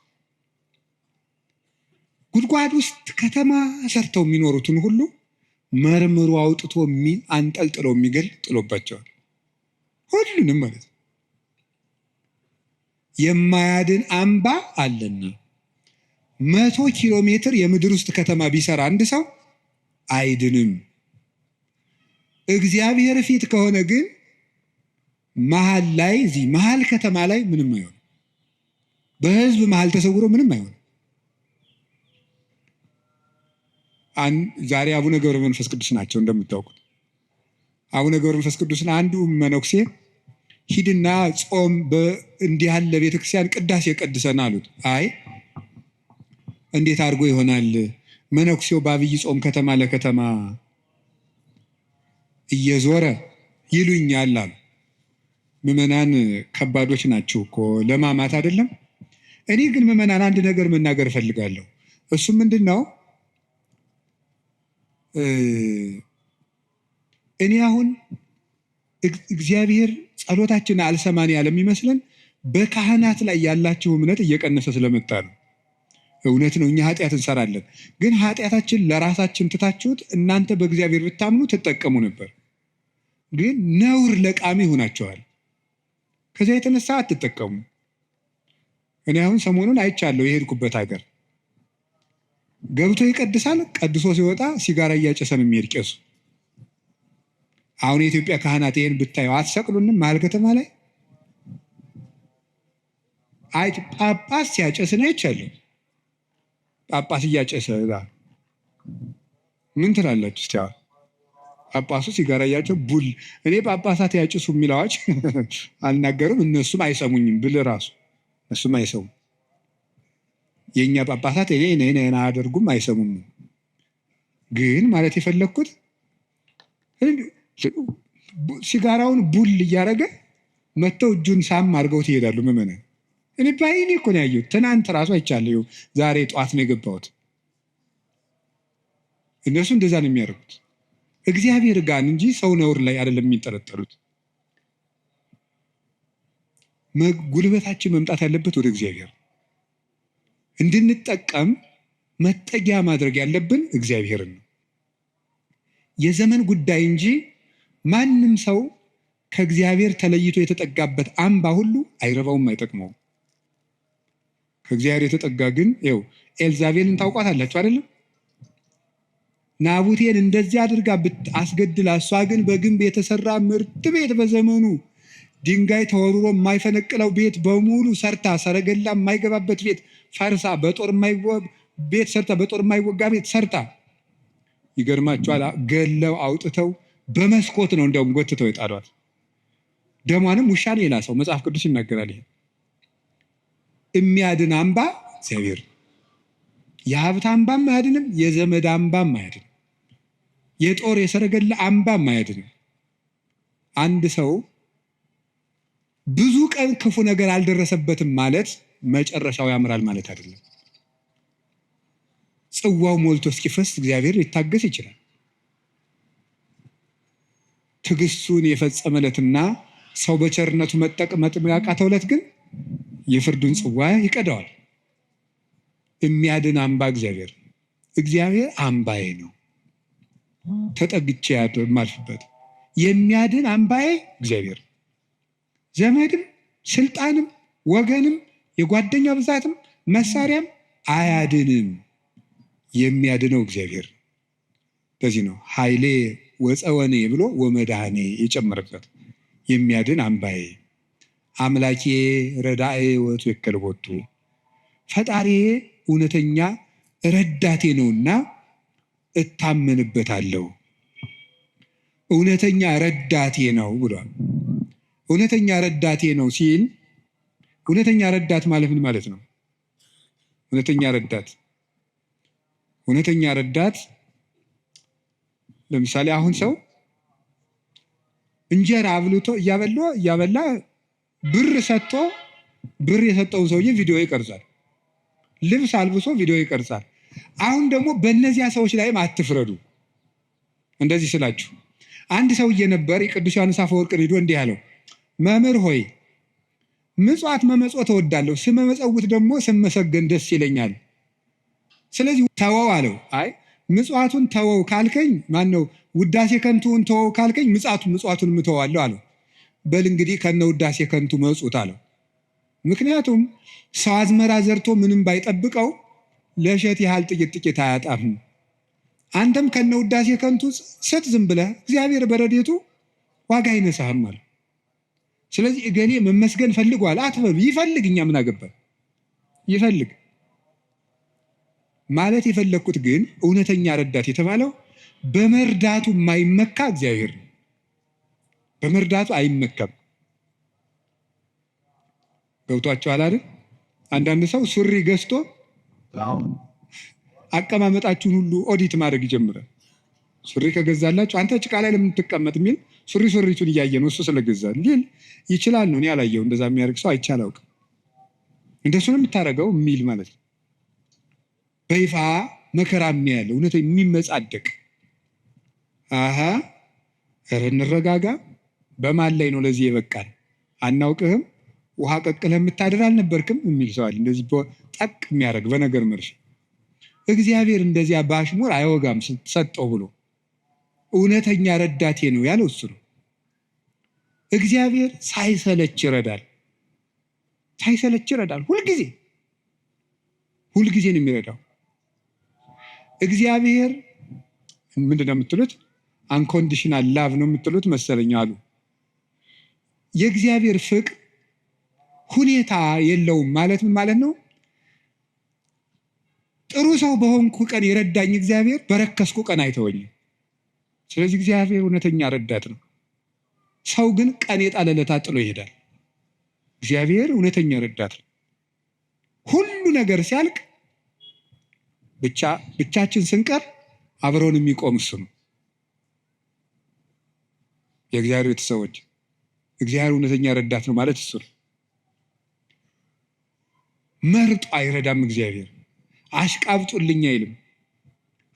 A: ጉድጓድ ውስጥ ከተማ ሰርተው የሚኖሩትን ሁሉ መርምሮ አውጥቶ አንጠልጥለው የሚገል ጥሎባቸዋል። ሁሉንም ማለት ነው። የማያድን አምባ አለና 100 ኪሎ ሜትር የምድር ውስጥ ከተማ ቢሰራ አንድ ሰው አይድንም። እግዚአብሔር ፊት ከሆነ ግን መሀል ላይ እዚህ መሀል ከተማ ላይ ምንም አይሆንም። በህዝብ መሀል ተሰውሮ ምንም አይሆንም። ዛሬ አቡነ ገብረ መንፈስ ቅዱስ ናቸው እንደምታውቁት። አቡነ ገብረ መንፈስ ቅዱስን አንዱ መነኩሴ ሂድና ጾም እንዲህ ያለ ቤተክርስቲያን ቅዳሴ ቀድሰን አሉት። አይ እንዴት አድርጎ ይሆናል? መነኩሴው በአብይ ጾም ከተማ ለከተማ እየዞረ ይሉኛል አሉ። ምዕመናን ከባዶች ናቸው እኮ ለማማት አይደለም። እኔ ግን ምዕመናን አንድ ነገር መናገር እፈልጋለሁ። እሱም ምንድን ነው? እኔ አሁን እግዚአብሔር ጸሎታችንን አልሰማን ያለ የሚመስለን በካህናት ላይ ያላችሁ እምነት እየቀነሰ ስለመጣ ነው። እውነት ነው፣ እኛ ኃጢአት እንሰራለን። ግን ኃጢአታችን ለራሳችን ትታችሁት እናንተ በእግዚአብሔር ብታምኑ ትጠቀሙ ነበር። ግን ነውር ለቃሚ ሆናችኋል። ከዚያ የተነሳ አትጠቀሙ። እኔ አሁን ሰሞኑን አይቻለሁ። የሄድኩበት ሀገር ገብቶ ይቀድሳል። ቀድሶ ሲወጣ ሲጋራ እያጨሰ ነው የሚሄድ ቄሱ። አሁን የኢትዮጵያ ካህናት ይሄን ብታየው አትሰቅሉንም? መሀል ከተማ ላይ ጳጳስ ሲያጨስ ነው አይቻለሁ። ጳጳስ እያጨሰ ምን ትላላችሁ እስቲ? ጳጳሱ ሲጋራ እያጨሰ ቡል። እኔ ጳጳሳት ያጭሱ የሚል አዋጅ አልናገርም፣ እነሱም አይሰሙኝም ብል ራሱ እነሱም አይሰሙም። የእኛ ጳጳሳት እኔ አያደርጉም፣ አይሰሙም። ግን ማለት የፈለግኩት ሲጋራውን ቡል እያደረገ መጥተው እጁን ሳም አድርገውት ይሄዳሉ ምዕመናን። እኔ በዓይኔ እኮ ነው ያየሁት። ትናንት ራሱ አይቻለሁ። ዛሬ ጠዋት ነው የገባሁት። እነሱ እንደዛ ነው የሚያደርጉት። እግዚአብሔር ጋር እንጂ ሰው ነውር ላይ አይደለም የሚጠረጠሩት። ጉልበታችን መምጣት ያለበት ወደ እግዚአብሔር እንድንጠቀም መጠጊያ ማድረግ ያለብን እግዚአብሔርን ነው። የዘመን ጉዳይ እንጂ ማንም ሰው ከእግዚአብሔር ተለይቶ የተጠጋበት አምባ ሁሉ አይረባውም፣ አይጠቅመውም። ከእግዚአብሔር የተጠጋ ግን ይኸው ኤልዛቤልን ታውቋታላችሁ አይደለም? ናቡቴን እንደዚህ አድርጋ አስገድላ፣ እሷ ግን በግንብ የተሰራ ምርጥ ቤት በዘመኑ ድንጋይ ተወርሮ የማይፈነቅለው ቤት በሙሉ ሰርታ፣ ሰረገላ የማይገባበት ቤት ፈርሳ፣ በጦር የማይወጋ ቤት ሰርታ፣ ይገርማቸዋል። ገለው አውጥተው በመስኮት ነው እንዲያውም ጎትተው የጣሏት። ደሟንም ውሻ ነው የላሰው። መጽሐፍ ቅዱስ ይናገራል። ይሄ የሚያድን አምባ እግዚአብሔር። የሀብት አምባም አያድንም፣ የዘመድ አምባም አያድንም፣ የጦር የሰረገላ አምባም አያድንም። አንድ ሰው ብዙ ቀን ክፉ ነገር አልደረሰበትም ማለት መጨረሻው ያምራል ማለት አይደለም። ጽዋው ሞልቶ እስኪፈስ እግዚአብሔር ሊታገስ ይችላል። ትዕግስቱን የፈጸመለትና ሰው በቸርነቱ መጠቀም ያቃተው ዕለት ግን የፍርዱን ጽዋ ይቀዳዋል። የሚያድን አምባ እግዚአብሔር። እግዚአብሔር አምባዬ ነው፣ ተጠግቼ የማልፍበት የሚያድን አምባዬ እግዚአብሔር። ዘመድም ስልጣንም ወገንም የጓደኛ ብዛትም መሳሪያም አያድንም። የሚያድነው እግዚአብሔር። በዚህ ነው ኃይሌ ወፀወኔ ብሎ ወመድኃኔ የጨመረበት። የሚያድን አምባዬ አምላኬ ረዳኤ ወትወከል ቦቱ፣ ፈጣሪዬ እውነተኛ ረዳቴ ነውና እታመንበታለሁ። እውነተኛ ረዳቴ ነው ብሏል። እውነተኛ ረዳቴ ነው ሲል እውነተኛ ረዳት ማለት ምን ማለት ነው? እውነተኛ ረዳት ለምሳሌ አሁን ሰው እንጀራ አብልቶ እያበላ ብር ሰጥቶ ብር የሰጠውን ሰውዬ ቪዲዮ ይቀርጻል። ልብስ አልብሶ ቪዲዮ ይቀርጻል። አሁን ደግሞ በእነዚያ ሰዎች ላይም አትፍረዱ። እንደዚህ ስላችሁ አንድ ሰውዬ ነበር፣ የቅዱስ ዮሐንስ አፈወርቅ ሄዶ እንዲህ አለው፣ መምህር ሆይ ምጽዋት መመጽወት እወዳለሁ፣ ስመመጸውት ደግሞ ስመሰገን ደስ ይለኛል። ስለዚህ ተወው አለው። አይ ምጽዋቱን ተወው ካልከኝ ማነው ውዳሴ ከንቱን ተወው ካልከኝ ምጽዋቱን እተዋለሁ አለው። በል እንግዲህ ከነ ውዳሴ ከንቱ መጽውት አለው። ምክንያቱም ሰው አዝመራ ዘርቶ ምንም ባይጠብቀው ለእሸት ያህል ጥቂት አያጣም። አንተም ከነ ውዳሴ ከንቱ ስጥ ዝም ብለህ፣ እግዚአብሔር በረድኤቱ ዋጋ አይነሳህም አለ። ስለዚህ እገሌ መመስገን ፈልጓል አትበሉ። ይፈልግ፣ እኛ ምን አገባን? ይፈልግ ማለት የፈለግኩት ግን እውነተኛ ረዳት የተባለው በመርዳቱ የማይመካ እግዚአብሔር ነው። በመርዳቱ አይመካም። ገብቷችኋል አይደል? አንዳንድ ሰው ሱሪ ገዝቶ አቀማመጣችሁን ሁሉ ኦዲት ማድረግ ይጀምራል። ሱሪ ከገዛላችሁ አንተ ጭቃ ላይ ለምን ትቀመጥ የሚል ሱሪቱን እያየ ነው እሱ ስለገዛ ሊል ይችላል ነው። እኔ አላየው እንደዛ የሚያደርግ ሰው አይቼ አላውቅም። እንደሱ ነው የምታደርገው የሚል ማለት ነው። በይፋ መከራ የሚያለ እውነት የሚመጻደቅ ኧረ እንረጋጋ። በማን ላይ ነው ለዚህ የበቃል? አናውቅህም፣ ውሃ ቀቅለህ የምታድር አልነበርክም የሚል ሰዋል። እንደዚህ ጠቅ የሚያደርግ በነገር መርሽ እግዚአብሔር እንደዚያ በአሽሙር አይወጋም ሰጠው ብሎ እውነተኛ ረዳቴ ነው ያለው እሱ ነው። እግዚአብሔር ሳይሰለች ይረዳል። ሁልጊዜ ነው የሚረዳው። እግዚአብሔር ምንድን ነው የምትሉት? አንኮንዲሽናል ላቭ ነው የምትሉት መሰለኝ አሉ። የእግዚአብሔር ፍቅር ሁኔታ የለውም ማለት ምን ማለት ነው? ጥሩ ሰው በሆንኩ ቀን የረዳኝ እግዚአብሔር በረከስኩ ቀን አይተወኝም። ስለዚህ እግዚአብሔር እውነተኛ ረዳት ነው። ሰው ግን ቀን የጣለለታ ጥሎ ይሄዳል። እግዚአብሔር እውነተኛ ረዳት ነው። ሁሉ ነገር ሲያልቅ ብቻችን ስንቀር አብረውን የሚቆም እሱ ነው። የእግዚአብሔር ቤተሰቦች እግዚአብሔር እውነተኛ ረዳት ነው ማለት እሱ ነው። መርጦ አይረዳም እግዚአብሔር። አሽቃብጡልኝ አይልም።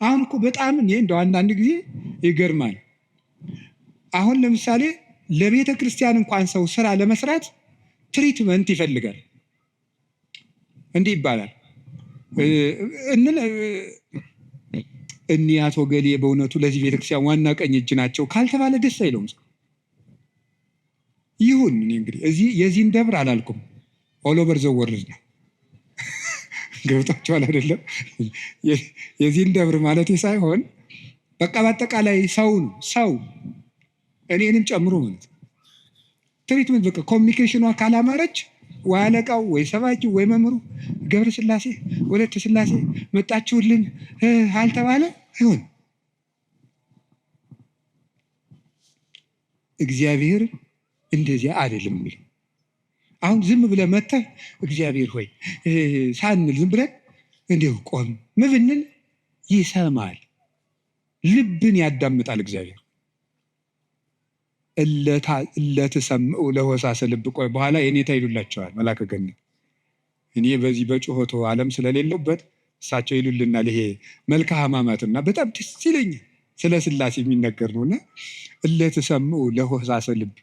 A: አሁን እኮ በጣም እኔ እንደው አንዳንድ ጊዜ ይገርማል። አሁን ለምሳሌ ለቤተ ክርስቲያን እንኳን ሰው ስራ ለመስራት ትሪትመንት ይፈልጋል። እንዲህ ይባላል እኒህ አቶ ገሌ በእውነቱ ለዚህ ቤተክርስቲያን ዋና ቀኝ እጅ ናቸው ካልተባለ ደስ አይለውም። ይሁን እኔ እንግዲህ እዚህ የዚህን ደብር አላልኩም፣ ኦል ኦቨር ዘ ወርልድ ነው። ገብቷቸዋል አይደለም? የዚህን ደብር ማለት ሳይሆን በቃ በአጠቃላይ ሰው እኔንም ጨምሮ ማለት ትሪትመንት በቃ ኮሚኒኬሽኗ ካላማረች ወይ አለቃው ወይ ሰባኪው ወይ መምህሩ ገብረ ስላሴ ወለተ ስላሴ መጣችሁልን አልተባለ አይሆን። እግዚአብሔር እንደዚያ አይደለም የሚል አሁን ዝም ብለህ መተህ እግዚአብሔር ሆይ ሳንል ዝም ብለን እንዲሁ ቆም ምብንል ይሰማል፣ ልብን ያዳምጣል እግዚአብሔር። እለትሰምዑ ለሆሳሰ ልብ። ቆይ በኋላ የኔታ ይሉላቸዋል መላከ ገነት። እኔ በዚህ በጩኸቱ ዓለም ስለሌለውበት እሳቸው ይሉልናል። ይሄ መልካ ሕማማትና በጣም ደስ ይለኛል። ስለ ስላሴ የሚነገር ነውና እለትሰምዑ ለሆሳሰ ልብ።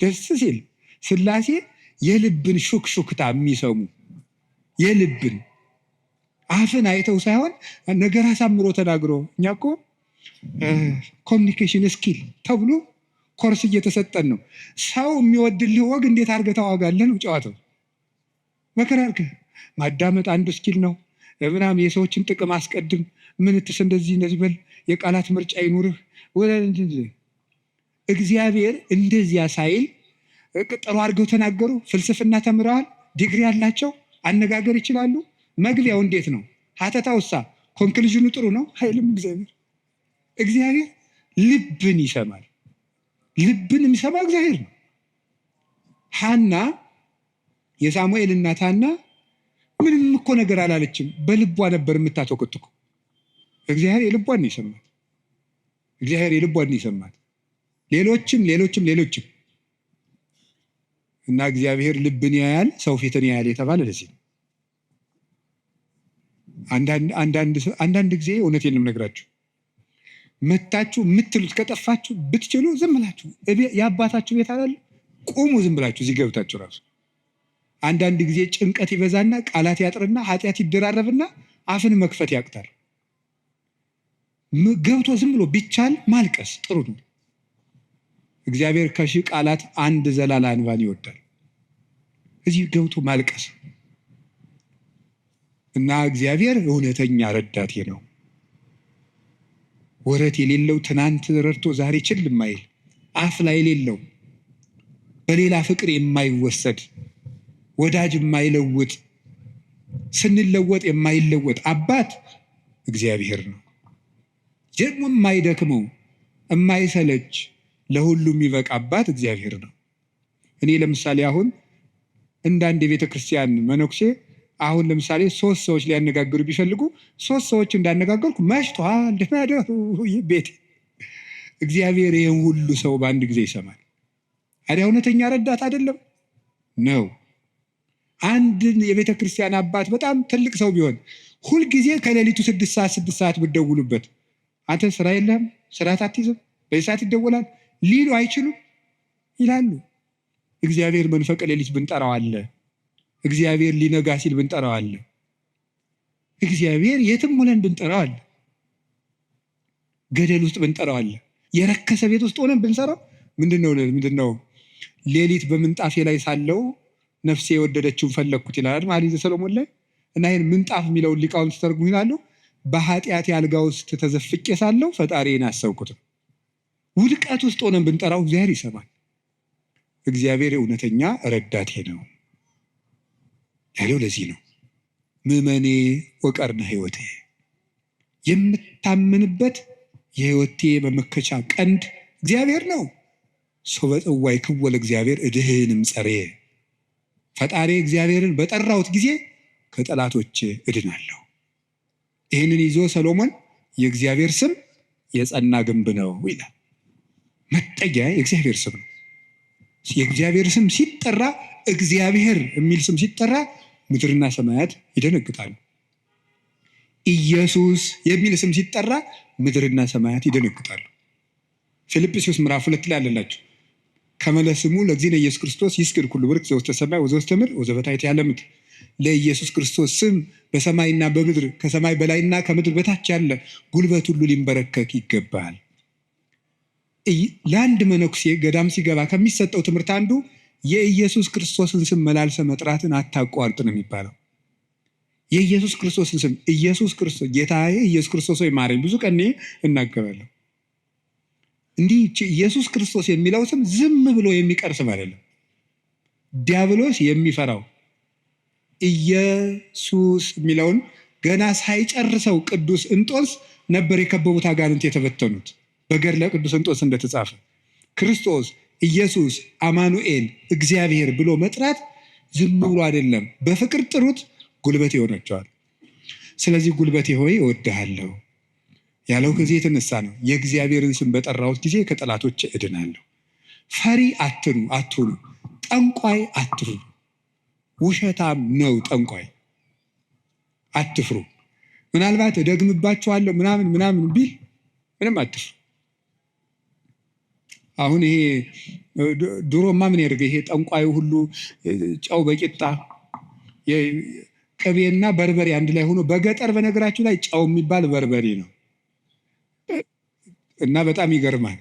A: ደስ ሲል ስላሴ የልብን ሹክሹክታ የሚሰሙ የልብን አፍን አይተው ሳይሆን ነገር አሳምሮ ተናግሮ። እኛ እኮ ኮሚኒኬሽን ስኪል ተብሎ ኮርስ እየተሰጠን ነው። ሰው የሚወድልህ ወግ እንዴት አድርገህ ታዋጋለህ ነው ጨዋታው። መከራ አድርገህ ማዳመጥ አንዱ ስኪል ነው ምናምን። የሰዎችን ጥቅም አስቀድም፣ ምንትስ እንደዚህ በል፣ የቃላት ምርጫ ይኑርህ። እግዚአብሔር እንደዚያ ሳይል ቅጠሉ አድርገው ተናገሩ። ፍልስፍና ተምረዋል፣ ዲግሪ ያላቸው፣ አነጋገር ይችላሉ። መግቢያው እንዴት ነው? ሀተታውሳ ኮንክሉዥኑ ጥሩ ነው አይልም። እግዚአብሔር ልብን ይሰማል። ልብን የሚሰማ እግዚአብሔር ነው። ሐና የሳሙኤል እናት ሐና ምንም እኮ ነገር አላለችም። በልቧ ነበር የምታተኮትኩ። እግዚአብሔር የልቧን ይሰማል። እግዚአብሔር የልቧን ይሰማል። ሌሎችም እና እግዚአብሔር ልብን ያያል፣ ሰው ፊትን ያያል የተባለ ለዚህ ነው። አንዳንድ ጊዜ እውነቴን ነው የምነግራችሁ፣ መታችሁ የምትሉት ከጠፋችሁ ብትችሉ ዝም ብላችሁ የአባታችሁ ቤት አላለ ቁሙ፣ ዝም ብላችሁ እዚህ ገብታችሁ ራሱ አንዳንድ ጊዜ ጭንቀት ይበዛና ቃላት ያጥርና ኃጢአት ይደራረብና አፍን መክፈት ያቅታል። ገብቶ ዝም ብሎ ቢቻል ማልቀስ ጥሩ ነው። እግዚአብሔር ከሺህ ቃላት አንድ ዘላላ እንባን ይወዳል። እዚህ ገብቶ ማልቀስ እና እግዚአብሔር እውነተኛ ረዳቴ ነው። ወረት የሌለው ትናንት ረድቶ ዛሬ ችል የማይል አፍ ላይ የሌለው በሌላ ፍቅር የማይወሰድ ወዳጅ የማይለውጥ ስንለወጥ የማይለወጥ አባት እግዚአብሔር ነው። ደግሞ የማይደክመው የማይሰለች ለሁሉም የሚበቃ አባት እግዚአብሔር ነው። እኔ ለምሳሌ አሁን እንዳንድ የቤተ ክርስቲያን መነኩሴ አሁን ለምሳሌ 3 ሰዎች ሊያነጋግሩ ቢፈልጉ 3 ሰዎች እንዳነጋገርኩ መሽቷል ደናደሩ ቤት እግዚአብሔር ይህን ሁሉ ሰው በአንድ ጊዜ ይሰማል። አዲያ እውነተኛ ረዳት አይደለም ነው። አንድን የቤተ ክርስቲያን አባት በጣም ትልቅ ሰው ቢሆን ሁልጊዜ ከሌሊቱ 6 ሰዓት ብትደውሉበት አንተ ስራ የለህም፣ ስርዓት አትይዝም፣ በዚህ ሰዓት ይደወላል ሊሉ አይችሉም ይላሉ። እግዚአብሔር መንፈቀ ሌሊት ብንጠራው አለ። እግዚአብሔር ሊነጋ ሲል ብንጠራው አለ። እግዚአብሔር የትም ሆነን ብንጠራው አለ። ገደል ውስጥ ብንጠራው አለ። የረከሰ ቤት ውስጥ ሆነን ብንሰራው ምንድነው ሌሊት በምንጣፌ ላይ ሳለው ነፍሴ የወደደችውን ፈለግኩት ይላል መኃልየ ሰሎሞን ላይ። እና ይህን ምንጣፍ የሚለውን ሊቃውንት ተርጉሙ ይላሉ በኃጢአት አልጋ ውስጥ ተዘፍቄ ሳለው ፈጣሪን አሰብኩት። ውድቀት ውስጥ ሆነን ብንጠራው እግዚአብሔር ይሰማል። እግዚአብሔር እውነተኛ ረዳቴ ነው ያለው ለዚህ ነው። ምእመኔ ወቀርነ ሕይወቴ፣ የምታምንበት የሕይወቴ መመከቻ ቀንድ እግዚአብሔር ነው። ሶበ ጽዋይ ክወለ እግዚአብሔር እድህንም ጸሬ፣ ፈጣሪ እግዚአብሔርን በጠራሁት ጊዜ ከጠላቶች እድናለሁ። ይህንን ይዞ ሰሎሞን የእግዚአብሔር ስም የጸና ግንብ ነው ይላል። መጠጊያ የእግዚአብሔር ስም ነው። የእግዚአብሔር ስም ሲጠራ፣ እግዚአብሔር የሚል ስም ሲጠራ ምድርና ሰማያት ይደነግጣሉ። ኢየሱስ የሚል ስም ሲጠራ ምድርና ሰማያት ይደነግጣሉ። ፊልጵስዩስ ምዕራፍ 2 ላይ አለላችሁ ከመለስሙ ለእግዚእነ ኢየሱስ ክርስቶስ ይስግድ ኩሉ ብርክ ዘውስተ ሰማይ ወዘውስተ ምድር ወዘበታሕት ያለ ምድር። ለኢየሱስ ክርስቶስ ስም በሰማይና በምድር ከሰማይ በላይና ከምድር በታች ያለ ጉልበት ሁሉ ሊንበረከክ ይገባል። ለአንድ መነኩሴ ገዳም ሲገባ ከሚሰጠው ትምህርት አንዱ የኢየሱስ ክርስቶስን ስም መላልሰ መጥራትን አታቋርጥ ነው የሚባለው። የኢየሱስ ክርስቶስን ስም ኢየሱስ ክርስቶስ ጌታዬ ኢየሱስ ክርስቶስ ወይ ማረኝ ብዙ ቀን እናገራለሁ። እንዲህ ኢየሱስ ክርስቶስ የሚለው ስም ዝም ብሎ የሚቀር ስም አይደለም። ዲያብሎስ የሚፈራው ኢየሱስ የሚለውን ገና ሳይጨርሰው ቅዱስ እንጦንስ ነበር የከበቡት አጋንንት የተበተኑት። በገድለ ቅዱስ እንጦንስ እንደተጻፈ ክርስቶስ ኢየሱስ አማኑኤል እግዚአብሔር ብሎ መጥራት ዝም ብሎ አይደለም። በፍቅር ጥሩት፣ ጉልበቴ ይሆናቸዋል። ስለዚህ ጉልበቴ ሆይ እወድሃለሁ ያለው ከዚህ የተነሳ ነው። የእግዚአብሔርን ስም በጠራሁት ጊዜ ከጠላቶች እድናለሁ። ፈሪ አትሁኑ፣ ጠንቋይ አትሁኑ። ውሸታም ነው ጠንቋይ፣ አትፍሩ። ምናልባት እደግምባችኋለሁ ምናምን ቢል ምንም አትፍሩ። አሁን ይሄ ድሮማ ምን ያደርገ ይሄ ጠንቋዩ ሁሉ ጨው በቂጣ ቅቤና በርበሬ አንድ ላይ ሆኖ በገጠር በነገራችሁ ላይ ጨው የሚባል በርበሬ ነው እና በጣም ይገርማል።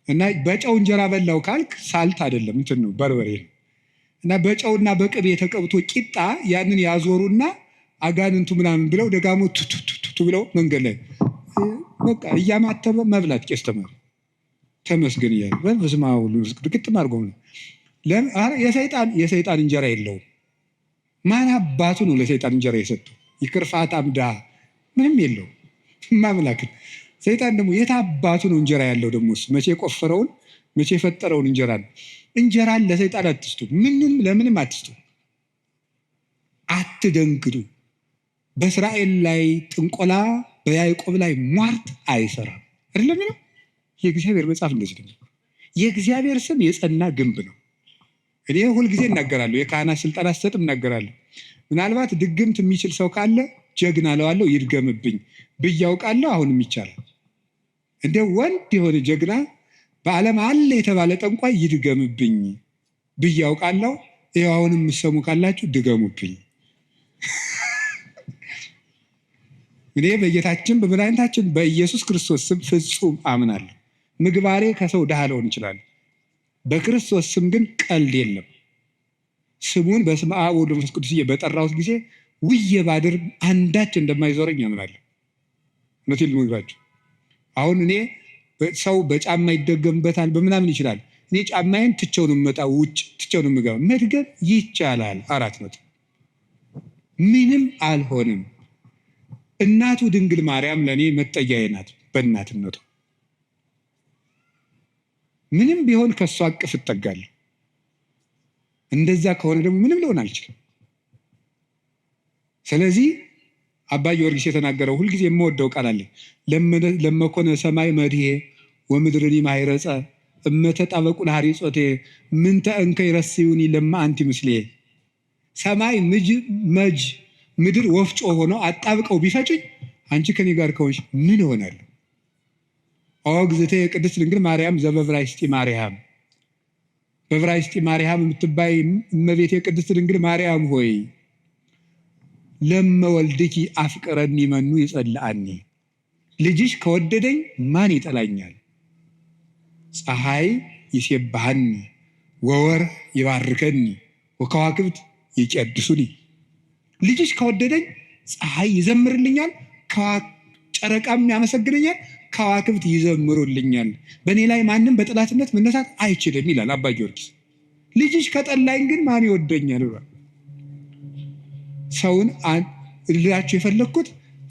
A: እና በጨው እንጀራ በላው ካልክ ሳልት አይደለም እንትን ነው በርበሬ ነው። እና በጨውና በቅቤ ተቀብቶ ቂጣ ያንን ያዞሩና አጋንንቱ ምናምን ብለው ደጋሞ ቱቱቱቱ ብለው መንገድ ላይ በቃ እያማተበ መብላት ቄስ ተመስገን እያለ በስመ አብ ወወልድ ወመንፈስ ቅዱስ ግጥም አድርጎ ነው። የሰይጣን እንጀራ የለውም። ማን አባቱ ነው ለሰይጣን እንጀራ የሰጠው? ይክርፋት አምዳ ምንም የለው ማምላክን። ሰይጣን ደግሞ የት አባቱ ነው እንጀራ ያለው? ደግሞ መቼ የቆፈረውን መቼ የፈጠረውን እንጀራ ነው። እንጀራን ለሰይጣን አትስጡ፣ ምንም ለምንም አትስጡ። አትደንግዱ። በእስራኤል ላይ ጥንቆላ በያዕቆብ ላይ ሟርት አይሰራም አይደለም ነው የእግዚአብሔር መጽሐፍ። እንደዚህ ደግሞ የእግዚአብሔር ስም የጸና ግንብ ነው። እኔ ሁልጊዜ እናገራለሁ፣ የካህናት ስልጣን አሰጥም እናገራለሁ። ምናልባት ድግምት የሚችል ሰው ካለ ጀግና እለዋለሁ፣ ይድገምብኝ ብዬ አውቃለሁ። አሁንም ይቻላል። እንደ ወንድ የሆነ ጀግና በዓለም አለ የተባለ ጠንቋይ ይድገምብኝ ብዬ አውቃለሁ። ይኸው አሁንም የምትሰሙ ካላችሁ ድገሙብኝ። እኔ በጌታችን በመድኃኒታችን በኢየሱስ ክርስቶስ ስም ፍጹም አምናለሁ። ምግባሬ ከሰው ድሃ ልሆን ይችላል። በክርስቶስ ስም ግን ቀልድ የለም። ስሙን በስመ አብ ወወልድ ወመንፈስ ቅዱስ በጠራሁት ጊዜ ውዬ ባድር አንዳች እንደማይዞረኝ አምናለሁ። እውነቴን ልነግራችሁ። አሁን እኔ ሰው በጫማ ይደገምበታል በምናምን ይችላል። እኔ ጫማዬን ትቼው ነው የምመጣው፣ ውጭ ትቼው ነው የምገባው። መድገም ይቻላል። 400 ምንም አልሆንም። እናቱ ድንግል ማርያም ለእኔ መጠጊያዬ ናት። በእናትነቱ ምንም ቢሆን ከእሷ አቅፍ እጠጋለሁ። እንደዛ ከሆነ ደግሞ ምንም ሊሆን አልችልም። ስለዚህ አባ ጊዮርጊስ የተናገረው ሁልጊዜ የምወደው ቃል አለ። ለመኮነ ሰማይ መድሄ ወምድርኒ ማይረፀ እመተጣበቁ ለሐሪጾቴ ምንተ እንከ ይረስዩኒ ለማ አንቲ ምስሌ። ሰማይ መጅ ምድር ወፍጮ ሆነው አጣብቀው ቢፈጭኝ አንቺ ከኔ ጋር ከሆንሽ ምን እሆናለሁ? ኦግዝቴ ቅድስት ድንግል ማርያም ዘበብራይስጢ ማርያም፣ በብራይስጢ ማርያም የምትባይ እመቤቴ ቅድስት ድንግል ማርያም ሆይ ለመወልድኪ አፍቅረኒ መኑ ይጸልአኒ። ልጅሽ ከወደደኝ ማን ይጠላኛል? ፀሐይ ይሴብሐኒ ወወር ይባርከኒ ወከዋክብት ይቀድሱኒ። ልጅሽ ከወደደኝ ፀሐይ ይዘምርልኛል፣ ጨረቃም ያመሰግነኛል፣ ከዋክብት ይዘምሩልኛል። በእኔ ላይ ማንም በጠላትነት መነሳት አይችልም ይላል አባ ጊዮርጊስ። ልጅሽ ከጠላኝ ግን ማን ይወደኛል? ሰውን ልላችሁ የፈለግኩት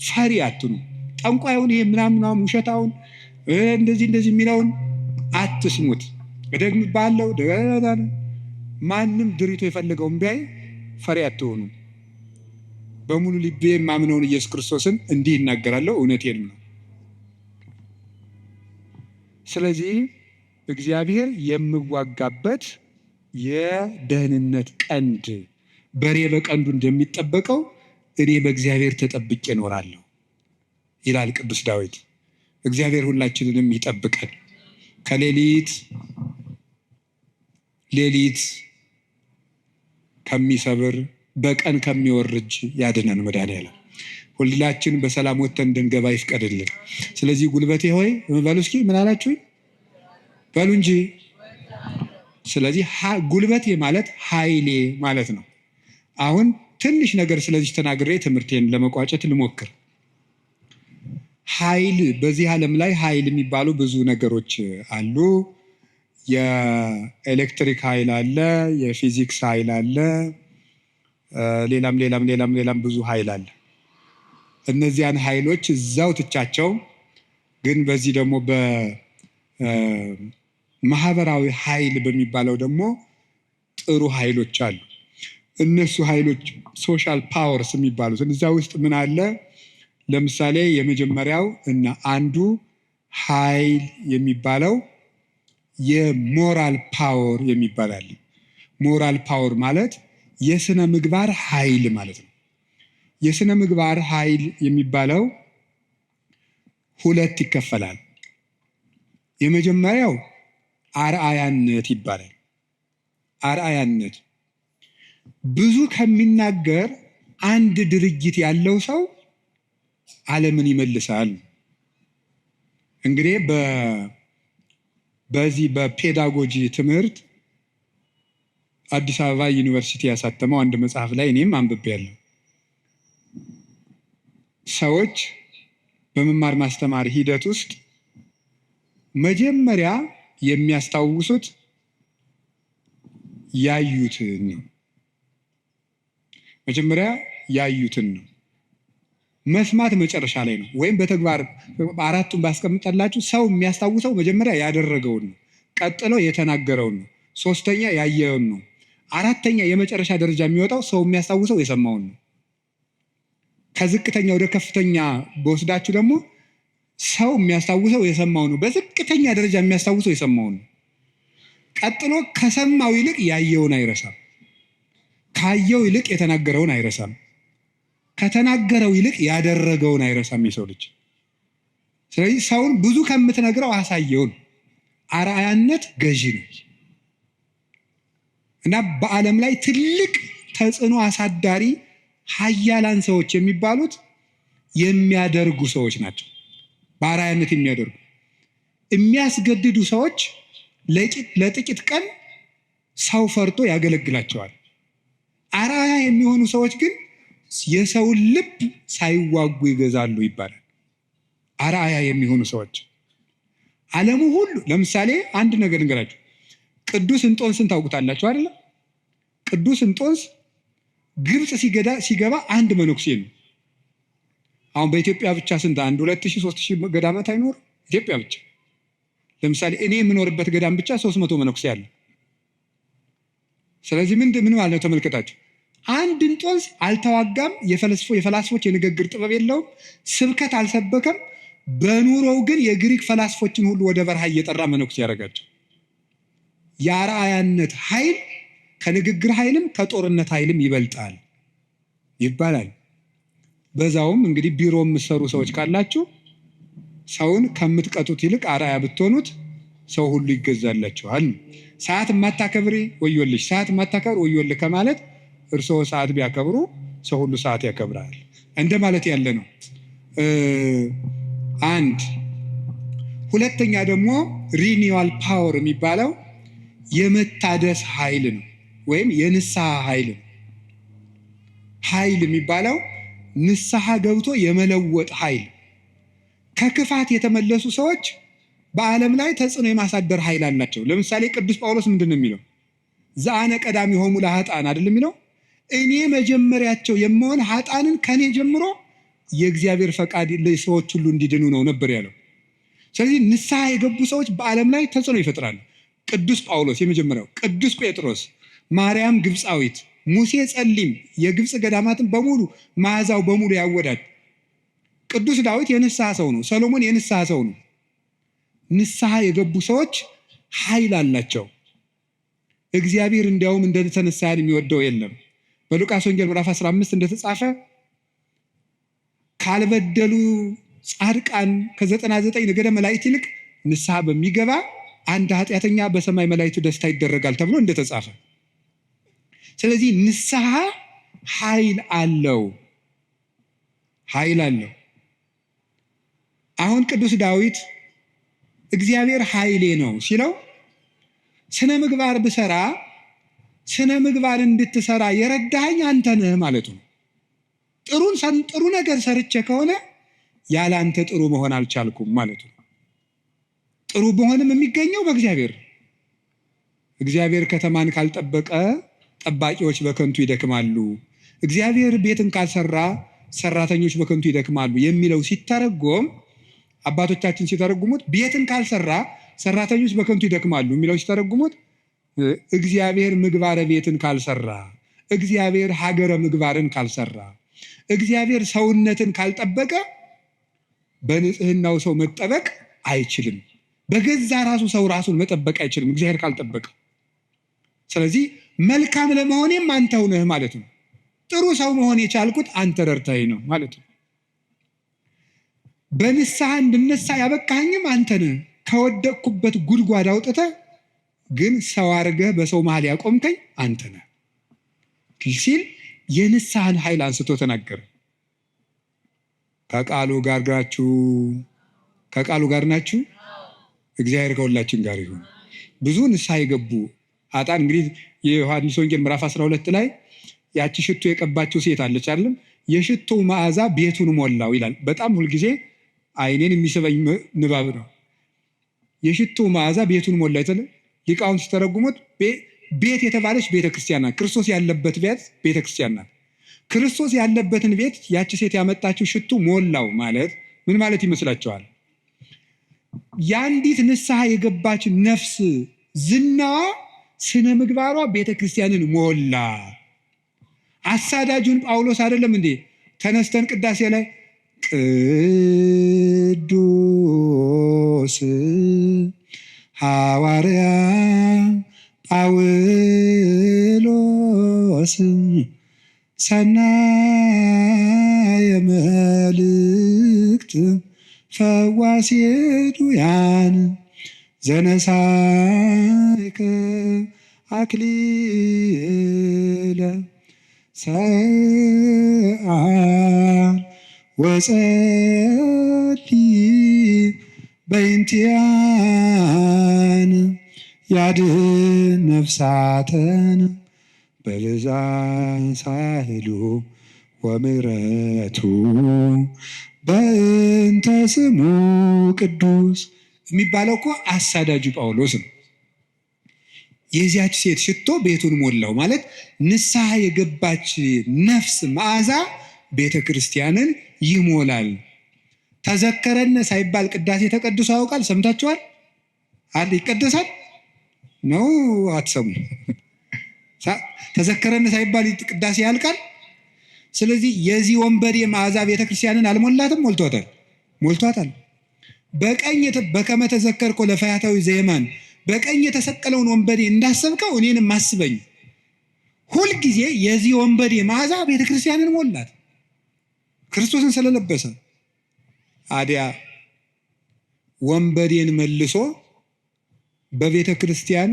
A: ፈሪ አትኑ። ጠንቋዩን ይሄ ምናምን ውሸታውን እንደዚህ የሚለውን አትስሙት። ደግም ባለው ማንም ድሪቶ የፈለገውን ቢያይ ፈሪ አትሆኑ። በሙሉ ልቤ የማምነውን ኢየሱስ ክርስቶስን እንዲህ ይናገራለሁ፣ እውነቴን ነው። ስለዚህ እግዚአብሔር የምዋጋበት የደህንነት ቀንድ በሬ በቀንዱ እንደሚጠበቀው እኔ በእግዚአብሔር ተጠብቄ እኖራለሁ ይላል ቅዱስ ዳዊት። እግዚአብሔር ሁላችንንም ይጠብቀን፣ ከሌሊት ከሚሰብር በቀን ከሚወርጅ ያድነን መድኃኒዓለም። ሁላችን በሰላም ወጥተን እንድንገባ ይፍቀድልን። ስለዚህ ጉልበቴ ሆይ በሉ እስኪ ምን አላችሁኝ? በሉ እንጂ። ስለዚህ ጉልበቴ ማለት ኃይሌ ማለት ነው። አሁን ትንሽ ነገር ስለዚህ ተናግሬ ትምህርቴን ለመቋጨት ልሞክር። ኃይል፣ በዚህ ዓለም ላይ ኃይል የሚባሉ ብዙ ነገሮች አሉ። የኤሌክትሪክ ኃይል አለ፣ የፊዚክስ ኃይል አለ፣ ሌላም ብዙ ኃይል አለ። እነዚያን ኃይሎች እዛው ትቻቸው፣ ግን በዚህ ደግሞ በማህበራዊ ኃይል በሚባለው ደግሞ ጥሩ ኃይሎች አሉ። እነሱ ኃይሎች ሶሻል ፓወርስ የሚባሉት እዛ ውስጥ ምን አለ? ለምሳሌ የመጀመሪያው እና አንዱ ኃይል የሚባለው የሞራል ፓወር የሚባል አለ። ሞራል ፓወር ማለት የስነ ምግባር ኃይል ማለት ነው። የስነ ምግባር ኃይል የሚባለው ሁለት ይከፈላል። የመጀመሪያው አርአያነት ይባላል። አርአያነት ብዙ ከሚናገር አንድ ድርጊት ያለው ሰው ዓለምን ይመልሳል። እንግዲህ በዚህ በፔዳጎጂ ትምህርት አዲስ አበባ ዩኒቨርሲቲ ያሳተመው አንድ መጽሐፍ ላይ እኔም አንብቤያለሁ። ሰዎች በመማር ማስተማር ሂደት ውስጥ መጀመሪያ የሚያስታውሱት ያዩትን ነው። መጀመሪያ ያዩትን ነው። መስማት መጨረሻ ላይ ነው። ወይም በተግባር አራቱን ባስቀምጠላችሁ ሰው የሚያስታውሰው መጀመሪያ ያደረገውን ነው፣ ቀጥሎ የተናገረውን ነው፣ ሶስተኛ ያየውን ነው፣ አራተኛ የመጨረሻ ደረጃ የሚወጣው ሰው የሚያስታውሰው የሰማውን ነው። ከዝቅተኛ ወደ ከፍተኛ በወስዳችሁ ደግሞ ሰው የሚያስታውሰው የሰማውን ነው። በዝቅተኛ ደረጃ የሚያስታውሰው የሰማውን ነው። ቀጥሎ ከሰማው ይልቅ ያየውን አይረሳም። ካየው ይልቅ የተናገረውን አይረሳም። ከተናገረው ይልቅ ያደረገውን አይረሳም የሰው ልጅ። ስለዚህ ሰውን ብዙ ከምትነግረው አሳየውን። አርአያነት ገዢ ነው እና በዓለም ላይ ትልቅ ተጽዕኖ አሳዳሪ ሀያላን ሰዎች የሚባሉት የሚያደርጉ ሰዎች ናቸው። በአርአያነት የሚያደርጉ የሚያስገድዱ ሰዎች ለጥቂት ቀን ሰው ፈርቶ ያገለግላቸዋል። አርአያ የሚሆኑ ሰዎች ግን የሰውን ልብ ሳይዋጉ ይገዛሉ ይባላል። አርአያ የሚሆኑ ሰዎች ዓለሙ ሁሉ ለምሳሌ አንድ ነገር እንገራችሁ። ቅዱስ እንጦንስን ታውቁታላችሁ አይደለ? ቅዱስ እንጦንስ ግብፅ ሲገባ አንድ መነኩሴ ነው። አሁን በኢትዮጵያ ብቻ ስንት 2000-3000 ገዳማት አይኖር? ኢትዮጵያ ብቻ ለምሳሌ እኔ የምኖርበት ገዳም ብቻ 300 መነኩሴ አለ። ስለዚህ ምን ማለት ነው? ተመልከታችሁ። አንድ እንጦንስ አልተዋጋም። የፈላስፎች የንግግር ጥበብ የለውም። ስብከት አልሰበከም። በኑሮው ግን የግሪክ ፈላስፎችን ሁሉ ወደ በረሃ እየጠራ መነኩሴ ያደረጋቸው። የአርአያነት ኃይል ከንግግር ኃይልም ከጦርነት ኃይልም ይበልጣል ይባላል። በዛውም እንግዲህ ቢሮ የምትሰሩ ሰዎች ካላችሁ ሰውን ከምትቀጡት ይልቅ አርአያ ብትሆኑት ሰው ሁሉ ይገዛላችኋል። ሰዓት የማታከብሪ ወዮልሽ፣ ሰዓት የማታከብር ወዮልህ ከማለት እርስዎ ሰዓት ቢያከብሩ ሰው ሁሉ ሰዓት ያከብራል እንደ ማለት ያለ ነው። አንድ ሁለተኛ ደግሞ ሪኒዋል ፓወር የሚባለው የመታደስ ኃይል ነው፣ ወይም የንስሐ ኃይል ነው። ኃይል የሚባለው ንስሐ ገብቶ የመለወጥ ኃይል። ከክፋት የተመለሱ ሰዎች በዓለም ላይ ተጽዕኖ የማሳደር ኃይል አላቸው። ለምሳሌ ቅዱስ ጳውሎስ ምንድን ነው የሚለው? ዘአነ ቀዳሚሆሙ ለኃጥአን አይደል የሚለው? እኔ መጀመሪያቸው የምሆን ኃጥአንን ከኔ ጀምሮ የእግዚአብሔር ፈቃድ ለሰዎች ሁሉ እንዲድኑ ነው ነበር ያለው። ስለዚህ ንስሐ የገቡ ሰዎች በዓለም ላይ ተጽዕኖ ይፈጥራሉ። ቅዱስ ጳውሎስ የመጀመሪያው፣ ቅዱስ ጴጥሮስ፣ ማርያም ግብፃዊት፣ ሙሴ ጸሊም የግብፅ ገዳማትን በሙሉ መዓዛው በሙሉ ያወዳል። ቅዱስ ዳዊት የንስሐ ሰው ነው። ሰሎሞን የንስሐ ሰው ነው። ንስሐ የገቡ ሰዎች ኃይል አላቸው። እግዚአብሔር እንዲያውም እንደተነሳ ያህል የሚወደው የለም። በሉቃስ ወንጌል ምዕራፍ 15 እንደተጻፈ ካልበደሉ ጻድቃን ከ99 ነገደ መላእክት ይልቅ ንስሐ በሚገባ አንድ ኃጢአተኛ በሰማይ መላእክት ደስታ ይደረጋል ተብሎ እንደተጻፈ። ስለዚህ ንስሐ ኃይል አለው። አሁን ቅዱስ ዳዊት እግዚአብሔር ኃይሌ ነው ሲለው ስነ ምግባር ብሰራ ስነ ምግባር እንድትሰራ የረዳኸኝ አንተ ነህ ማለቱ ነው። ጥሩ ነገር ሰርቼ ከሆነ ያለ አንተ ጥሩ መሆን አልቻልኩም ማለቱ ነው። ጥሩ መሆንም የሚገኘው በእግዚአብሔር። እግዚአብሔር ከተማን ካልጠበቀ ጠባቂዎች በከንቱ ይደክማሉ፣ እግዚአብሔር ቤትን ካልሰራ ሰራተኞች በከንቱ ይደክማሉ የሚለው ሲተረጎም፣ አባቶቻችን ሲተረጉሙት ቤትን ካልሰራ ሰራተኞች በከንቱ ይደክማሉ የሚለው ሲተረጉሙት፣ እግዚአብሔር ምግባረ ቤትን ካልሰራ፣ እግዚአብሔር ሀገረ ምግባርን ካልሰራ፣ እግዚአብሔር ሰውነትን ካልጠበቀ በንጽህናው ሰው መጠበቅ አይችልም። በገዛ ራሱ ሰው ራሱን መጠበቅ አይችልም እግዚአብሔር ካልጠበቀ። ስለዚህ መልካም ለመሆኔም አንተው ነህ ማለት ነው። ጥሩ ሰው መሆን የቻልኩት አንተ ረድተኸኝ ነው ማለት ነው። በንስሐ እንድነሳ ያበቃኸኝም አንተ ነህ። ከወደቅኩበት ጉድጓድ አውጥተህ ግን ሰው አድርገህ በሰው መሃል ያቆምከኝ አንተ ነህ ሲል የንስሐን ኃይል አንስቶ ተናገረ። ከቃሉ ጋር ናችሁ? እግዚአብሔር ከሁላችን ጋር ይሁን። ብዙ ንስሐ የገቡ ኃጥአን እንግዲህ የዮሐንስ ወንጌል ምዕራፍ 12 ላይ ያቺ ሽቶ የቀባችው ሴት አለች አይደለም? የሽቶው መዓዛ ቤቱን ሞላው ይላል። በጣም ሁልጊዜ አይኔን የሚስበኝ ንባብ ነው። የሽቶው መዓዛ ቤቱን ሞላ ይላል። ሊቃውንት ሲተረጉሙት ቤት የተባለች ቤተክርስቲያን ናት። ክርስቶስ ያለበት ቤት ቤተክርስቲያን ናት። ክርስቶስ ያለበትን ቤት ያቺ ሴት ያመጣችው ሽቱ ሞላው ማለት ምን ማለት ይመስላችኋል? የአንዲት ንስሐ የገባች ነፍስ ዝናዋ፣ ስነ ምግባሯ ቤተክርስቲያንን ሞላ። አሳዳጁን ጳውሎስ አይደለም እንዴ ተነስተን ቅዳሴ ላይ ቅዱስ ሐዋርያ ጳውሎስ ሰናየ መልእክት ፈዋሴ ዱያን ዘነሳይከ አክሊለ ሰአል ወጸልይ በእንቲአነ ያድኅን ነፍሳተነ በብዛ ሳህሉ ወምሕረቱ በእንተ ስሙ ቅዱስ የሚባለው እኮ አሳዳጁ ጳውሎስ ነው። የዚያች ሴት ሽቶ ቤቱን ሞላው ማለት ንስሐ የገባች ነፍስ መዓዛ ቤተ ክርስቲያንን ይሞላል። ተዘከረነ ሳይባል ቅዳሴ ተቀድሶ ያውቃል? ሰምታችኋል? አለ ይቀደሳል ነው አትሰሙ? ተዘከረነ ሳይባል ቅዳሴ ያልቃል? ስለዚህ የዚህ ወንበዴ መዓዛ ቤተክርስቲያንን አልሞላትም? ሞልቷታል። በቀኝ በከመ ተዘከርኮ ለፈያታዊ ዘየማን በቀኝ የተሰቀለውን ወንበዴ እንዳሰብከው እኔንም አስበኝ። ሁልጊዜ የዚህ ወንበዴ መዓዛ ቤተክርስቲያንን ሞላት፣ ክርስቶስን ስለለበሰ። አዲያ ወንበዴን መልሶ በቤተ ክርስቲያን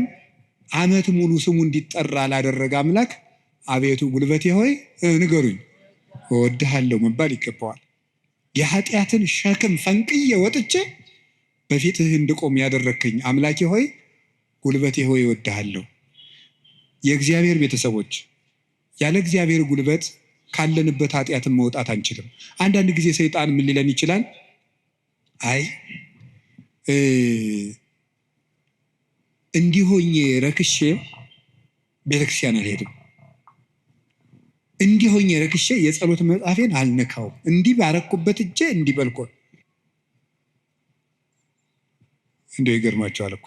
A: ዓመት ሙሉ ስሙ እንዲጠራ ላደረገ አምላክ አቤቱ ጉልበቴ ሆይ ንገሩኝ እወድሃለሁ መባል ይገባዋል። የኃጢአትን ሸክም ፈንቅዬ ወጥቼ በፊትህ እንድቆም ያደረግከኝ አምላኬ ሆይ ጉልበቴ ሆይ እወድሃለሁ። የእግዚአብሔር ቤተሰቦች ያለ እግዚአብሔር ጉልበት ካለንበት ኃጢአትን መውጣት አንችልም። አንዳንድ ጊዜ ሰይጣን ምን ሊለን ይችላል? አይ እንዲሆኝ ረክሼ ቤተክርስቲያን አልሄድም፣ እንዲሆኝ ረክሼ የጸሎት መጽሐፌን አልነካውም፣ እንዲህ ባረኩበት እጄ እንዲህ በልኮ። እንደው ይገርማቸዋል እኮ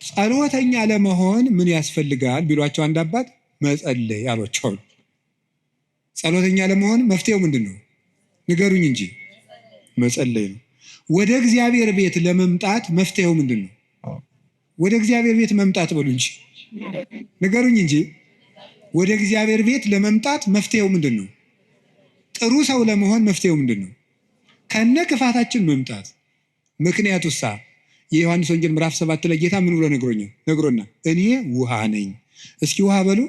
A: ጸሎተኛ ለመሆን ምን ያስፈልጋል ቢሏቸው አንድ አባት መጸለይ አሏቸው። ጸሎተኛ ለመሆን መፍትሄው ምንድን ነው? ንገሩኝ እንጂ መጸለይ ነው። ወደ እግዚአብሔር ቤት ለመምጣት መፍትሄው ምንድን ነው? ወደ እግዚአብሔር ቤት መምጣት በሉ እንጂ ንገሩኝ እንጂ ወደ እግዚአብሔር ቤት ለመምጣት መፍትሄው ምንድን ነው? ጥሩ ሰው ለመሆን መፍትሄው ምንድን ነው? ከነ ክፋታችን መምጣት። ምክንያቱሳ የዮሐንስ ወንጌል ምዕራፍ 7 ላይ ጌታ ምን ብሎ ነግሮና እኔ ውሃ ነኝ። እስኪ ውሃ በሉ።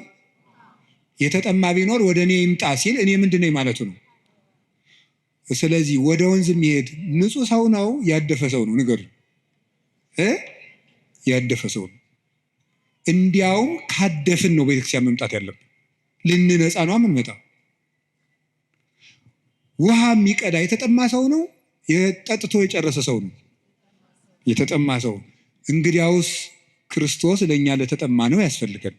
A: የተጠማ ቢኖር ወደ እኔ ይምጣ ሲል እኔ ምንድን ነኝ ማለቱ ነው። ስለዚህ ወደ ወንዝ የሚሄድ ንጹህ ሰው ነው ያደፈ ሰው ነው? ንገሩ። ያደፈ ሰው ነው። እንዲያውም ካደፍን ነው ቤተክርስቲያን መምጣት ያለብን። ልንነጻ ነው የምንመጣው። ውሃ የሚቀዳ የተጠማ ሰው ነው? ጠጥቶ የጨረሰ ሰው ነው? የተጠማ ሰው። እንግዲያውስ ክርስቶስ ለእኛ ለተጠማ ነው ያስፈልገን።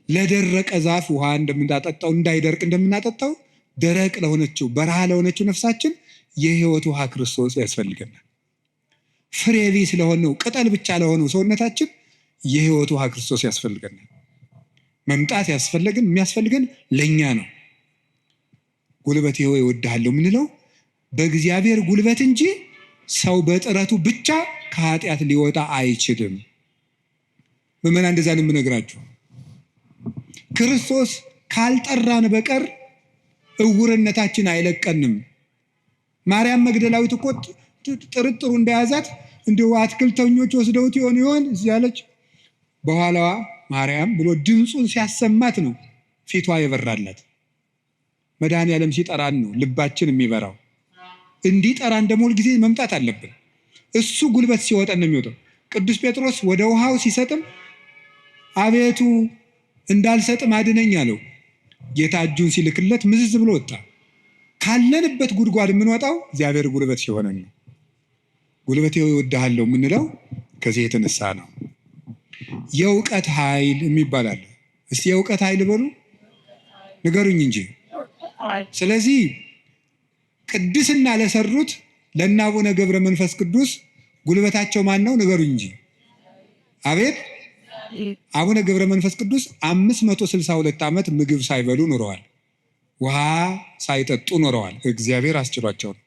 A: ለደረቀ ዛፍ ውሃ እንደምናጠጣው እንዳይደርቅ እንደምናጠጣው ደረቅ ለሆነችው በረሃ ለሆነችው ነፍሳችን የሕይወት ውሃ ክርስቶስ ያስፈልገናል። ፍሬ ቢስ ለሆነው ቅጠል ብቻ ለሆነው ሰውነታችን የሕይወት ውሃ ክርስቶስ ያስፈልገናል። መምጣት የሚያስፈልገን ለእኛ ነው። ጉልበቴ ሆይ እወድሃለሁ የምንለው በእግዚአብሔር ጉልበት እንጂ ሰው በጥረቱ ብቻ ከኃጢአት ሊወጣ አይችልም። ምዕመናን እንደዛ ነው የምነግራችሁ። ክርስቶስ ካልጠራን በቀር እውርነታችን አይለቀንም። ማርያም መግደላዊት እኮ ጥርጥሩ እንደያዛት እንዲሁ አትክልተኞች ወስደውት ይሆን እያለች በኋላዋ ማርያም ብሎ ድምፁን ሲያሰማት ነው ፊቷ የበራላት። መድኃኔዓለም ሲጠራን ነው ልባችን የሚበራው። እንዲጠራን ደግሞ ሁልጊዜ መምጣት አለብን። እሱ ጉልበት ሲወጣን ነው የሚወጣው። ቅዱስ ጴጥሮስ ወደ ውሃው ሲሰጥም አቤቱ እንዳልሰጥም አድነኝ አለው። ጌታ እጁን ሲልክለት ምዝዝ ብሎ ወጣ። ካለንበት ጉድጓድ የምንወጣው እግዚአብሔር ጉልበት ሲሆነን ነው። ጉልበቴ እወድሃለሁ የምንለው ከዚህ የተነሳ ነው የእውቀት ኃይል የሚባል አለ። እስቲ የእውቀት ኃይል በሉ ንገሩኝ እንጂ። ስለዚህ ቅድስና ለሰሩት ለእነ አቡነ ገብረ መንፈስ ቅዱስ ጉልበታቸው ማን ነው? ንገሩኝ እንጂ። አቤት! አቡነ ገብረ መንፈስ ቅዱስ 562 ዓመት ምግብ ሳይበሉ ኖረዋል። ውሃ ሳይጠጡ ኖረዋል። እግዚአብሔር አስችሏቸው ነው።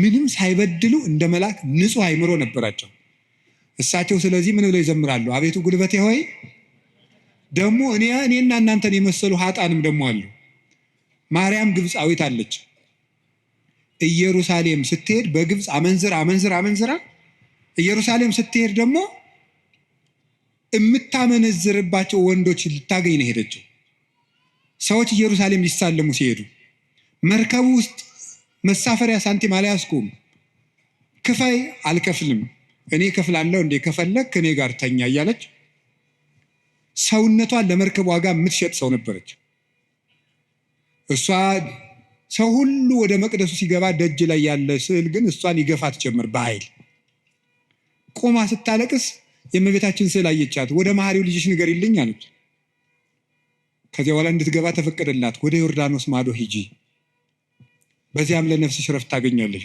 A: ምንም ሳይበድሉ እንደ መልአክ ንጹሕ አእምሮ ነበራቸው እሳቸው። ስለዚህ ምን ብለው ይዘምራሉ? አቤቱ ጉልበቴ ሆይ። ደግሞ እኔና እናንተን የመሰሉ ኃጣንም ደግሞ አሉ። ማርያም ግብፃዊት አለች። ኢየሩሳሌም ስትሄድ በግብፅ አመንዝራ ኢየሩሳሌም ስትሄድ ደግሞ የምታመነዝርባቸው ወንዶች ልታገኝ ነው ሄደችው። ሰዎች ኢየሩሳሌም ሊሳለሙ ሲሄዱ መርከቡ ውስጥ መሳፈሪያ ሳንቲም አልያዝኩም፣ ክፈይ፣ አልከፍልም፣ እኔ ከፍላለሁ እንዴ፣ ከፈለክ ከኔ ጋር ተኛ እያለች ሰውነቷን ለመርከብ ዋጋ የምትሸጥ ሰው ነበረች። እሷ ሰው ሁሉ ወደ መቅደሱ ሲገባ ደጅ ላይ ያለ ስዕል ግን እሷን ይገፋት ጀመር በኃይል። ቆማ ስታለቅስ የእመቤታችን ስዕል አየቻት። ወደ መሐሪው ልጅሽ ንገሪልኝ አለች። ከዚያ በኋላ እንድትገባ ተፈቀደላት። ወደ ዮርዳኖስ ማዶ ሂጂ፣ በዚያም ለነፍስሽ ረፍት ታገኛለች።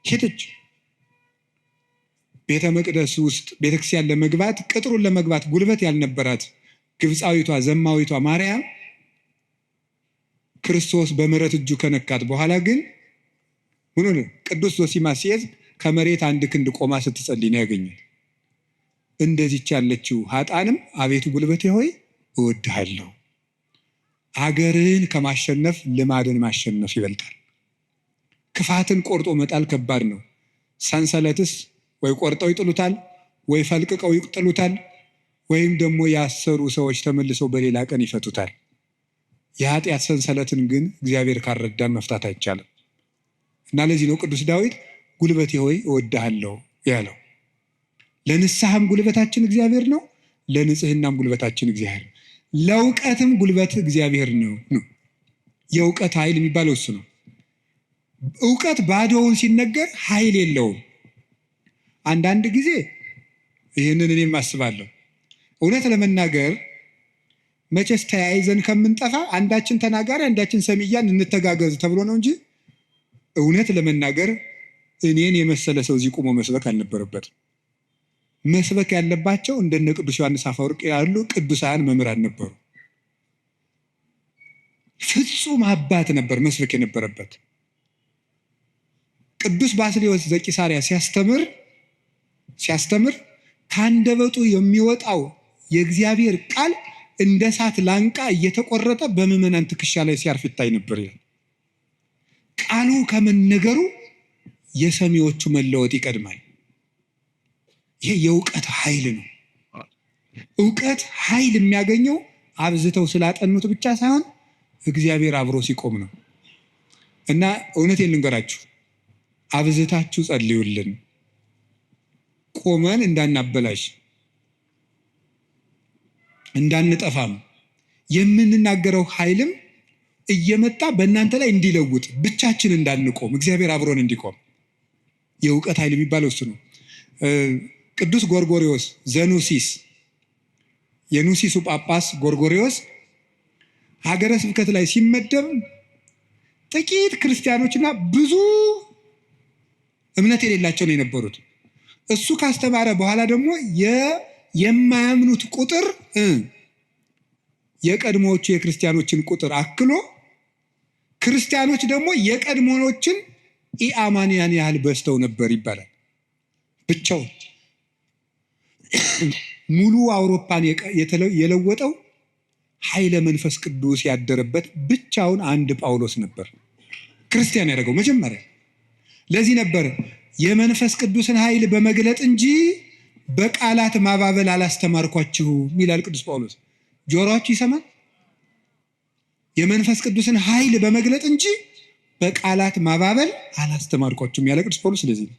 A: ሄደች። ቤተ መቅደስ ውስጥ ቤተክርስቲያን ለመግባት ቅጥሩን ለመግባት ጉልበት ያልነበራት ግብፃዊቷ ዘማዊቷ ማርያም ክርስቶስ በምሕረት እጁ ከነካት በኋላ ግን ምን ሆነ? ቅዱስ ዞሲማስ ሲይዝ ከመሬት አንድ ክንድ ቆማ ስትጸልይ ነው ያገኛል። እንደዚች ያለችው ኃጣንም አቤቱ ጉልበቴ ሆይ እወድሃለሁ። አገርን ከማሸነፍ ልማድን ማሸነፍ ይበልጣል። ክፋትን ቆርጦ መጣል ከባድ ነው። ሰንሰለትስ ወይ ቆርጠው ይጥሉታል፣ ወይ ፈልቅቀው ይጥሉታል፣ ወይም ደግሞ ያሰሩ ሰዎች ተመልሰው በሌላ ቀን ይፈቱታል። የኃጢአት ሰንሰለትን ግን እግዚአብሔር ካረዳን መፍታት አይቻልም። እና ለዚህ ነው ቅዱስ ዳዊት ጉልበቴ ሆይ እወድሃለሁ ያለው። ለንስሐም ጉልበታችን እግዚአብሔር ነው፣ ለንጽህናም ጉልበታችን እግዚአብሔር ነው፣ ለእውቀትም ጉልበት እግዚአብሔር ነው። የእውቀት ኃይል የሚባለው እሱ ነው። እውቀት ባዶውን ሲነገር ኃይል የለውም። አንዳንድ ጊዜ ይህንን እኔም አስባለሁ። እውነት ለመናገር መቼስ ተያይዘን ከምንጠፋ አንዳችን ተናጋሪ አንዳችን ሰሚያን እንተጋገዝ ተብሎ ነው እንጂ እውነት ለመናገር እኔን የመሰለ ሰው እዚህ ቆሞ መስበክ አልነበረበትም። መስበክ ያለባቸው እንደነ ቅዱስ ዮሐንስ አፈወርቅ ያሉ ቅዱሳን መምህራን ነበሩ። ፍጹም አባት ነበር መስበክ የነበረበት። ቅዱስ ባስልዮስ ዘቂሳርያ ሲያስተምር ከአንደበቱ የሚወጣው የእግዚአብሔር ቃል እንደ እሳት ላንቃ እየተቆረጠ በምዕመናን ትከሻ ላይ ሲያርፍ ይታይ ነበር ይላል። ቃሉ ከመነገሩ የሰሚዎቹ መለወጥ ይቀድማል። ይሄ የእውቀት ኃይል ነው። እውቀት ኃይል የሚያገኘው አብዝተው ስላጠኑት ብቻ ሳይሆን እግዚአብሔር አብሮ ሲቆም ነው። እና እውነቴን ልንገራችሁ፣ አብዝታችሁ ጸልዩልን፣ ቆመን እንዳናበላሽ እንዳንጠፋም የምንናገረው ኃይልም እየመጣ በእናንተ ላይ እንዲለውጥ ብቻችን እንዳንቆም እግዚአብሔር አብሮን እንዲቆም የእውቀት ኃይል የሚባለው እሱ ነው። ቅዱስ ጎርጎሪዎስ ዘኑሲስ የኑሲሱ ጳጳስ ጎርጎሪዎስ ሀገረ ስብከት ላይ ሲመደብ ጥቂት ክርስቲያኖችና ብዙ እምነት የሌላቸው ነው የነበሩት። እሱ ካስተማረ በኋላ ደግሞ የማያምኑት ቁጥር የቀድሞዎቹ የክርስቲያኖችን ቁጥር አክሎ ክርስቲያኖች ደግሞ የቀድሞዎችን ኢአማንያን ያህል በዝተው ነበር ይባላል። ብቻውን ሙሉ አውሮፓን የለወጠው ኃይለ መንፈስ ቅዱስ ያደረበት ብቻውን አንድ ጳውሎስ ነበር ክርስቲያን ያደረገው መጀመሪያ። ለዚህ ነበር የመንፈስ ቅዱስን ኃይል በመግለጥ እንጂ በቃላት ማባበል አላስተማርኳችሁም ይላል ቅዱስ ጳውሎስ። ጆሮአችሁ ይሰማል? የመንፈስ ቅዱስን ኃይል በመግለጥ እንጂ በቃላት ማባበል አላስተማርኳችሁም ያለ ቅዱስ ጳውሎስ። ስለዚህ ነው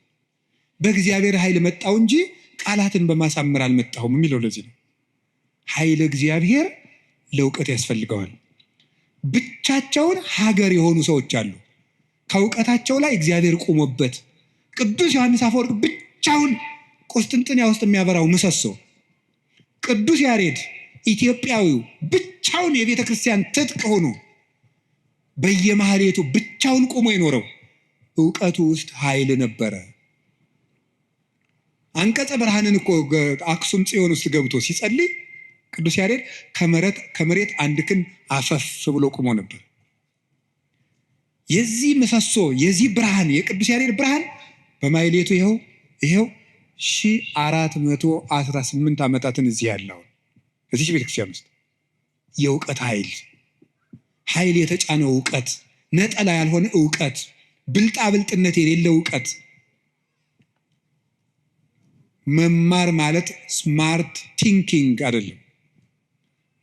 A: በእግዚአብሔር ኃይል መጣው እንጂ ቃላትን በማሳመር አልመጣሁም የሚለው ለዚህ ነው። ኃይል እግዚአብሔር ለእውቀት ያስፈልገዋል። ብቻቸውን ሀገር የሆኑ ሰዎች አሉ፣ ከእውቀታቸው ላይ እግዚአብሔር ቆሞበት። ቅዱስ ዮሐንስ አፈወርቅ ብቻውን ቁስጥንጥንያ ውስጥ የሚያበራው ምሰሶ ቅዱስ ያሬድ ኢትዮጵያዊው ብቻውን የቤተ ክርስቲያን ትጥቅ ሆኖ በየማህሌቱ ብቻውን ቆሞ የኖረው ዕውቀቱ ውስጥ ኃይል ነበረ። አንቀጸ ብርሃንን እኮ አክሱም ጽዮን ውስጥ ገብቶ ሲጸልይ ቅዱስ ያሬድ ከመሬት አንድ ክንድ አፈፍ ብሎ ቆሞ ነበር። የዚህ ምሰሶ የዚህ ብርሃን የቅዱስ ያሬድ ብርሃን በማህሌቱ ይኸው 1418 ዓመታትን እዚህ ያለው እዚህ ቤተክርስቲያን ውስጥ የእውቀት ኃይል የተጫነው ዕውቀት፣ ነጠላ ያልሆነ ዕውቀት፣ ብልጣብልጥነት የሌለው ዕውቀት። መማር ማለት ስማርት ቲንኪንግ አይደለም።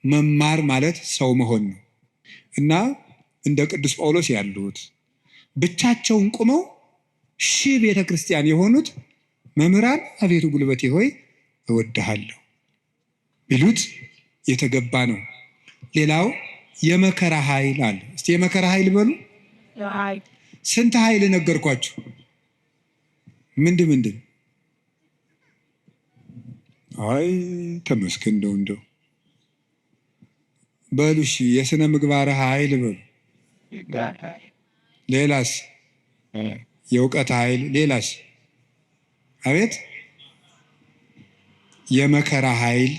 A: መማር ማለት ሰው መሆን ነው። እና እንደ ቅዱስ ጳውሎስ ያሉት ብቻቸውን ቁመው ቤተ ክርስቲያን የሆኑት መምህራን አቤቱ ጉልበቴ ሆይ እወድሃለሁ ቢሉት የተገባ ነው። ሌላው የመከራ ኃይል አለ። እስቲ የመከራ ኃይል በሉ። ስንት ኃይል ነገርኳችሁ? ምንድን? አይ ተመስገን እንደው በሉ። እሺ የሥነ ምግባር ኃይል በሉ። ሌላስ? የእውቀት ኃይል። ሌላስ? አቤት የመከራ ኃይል።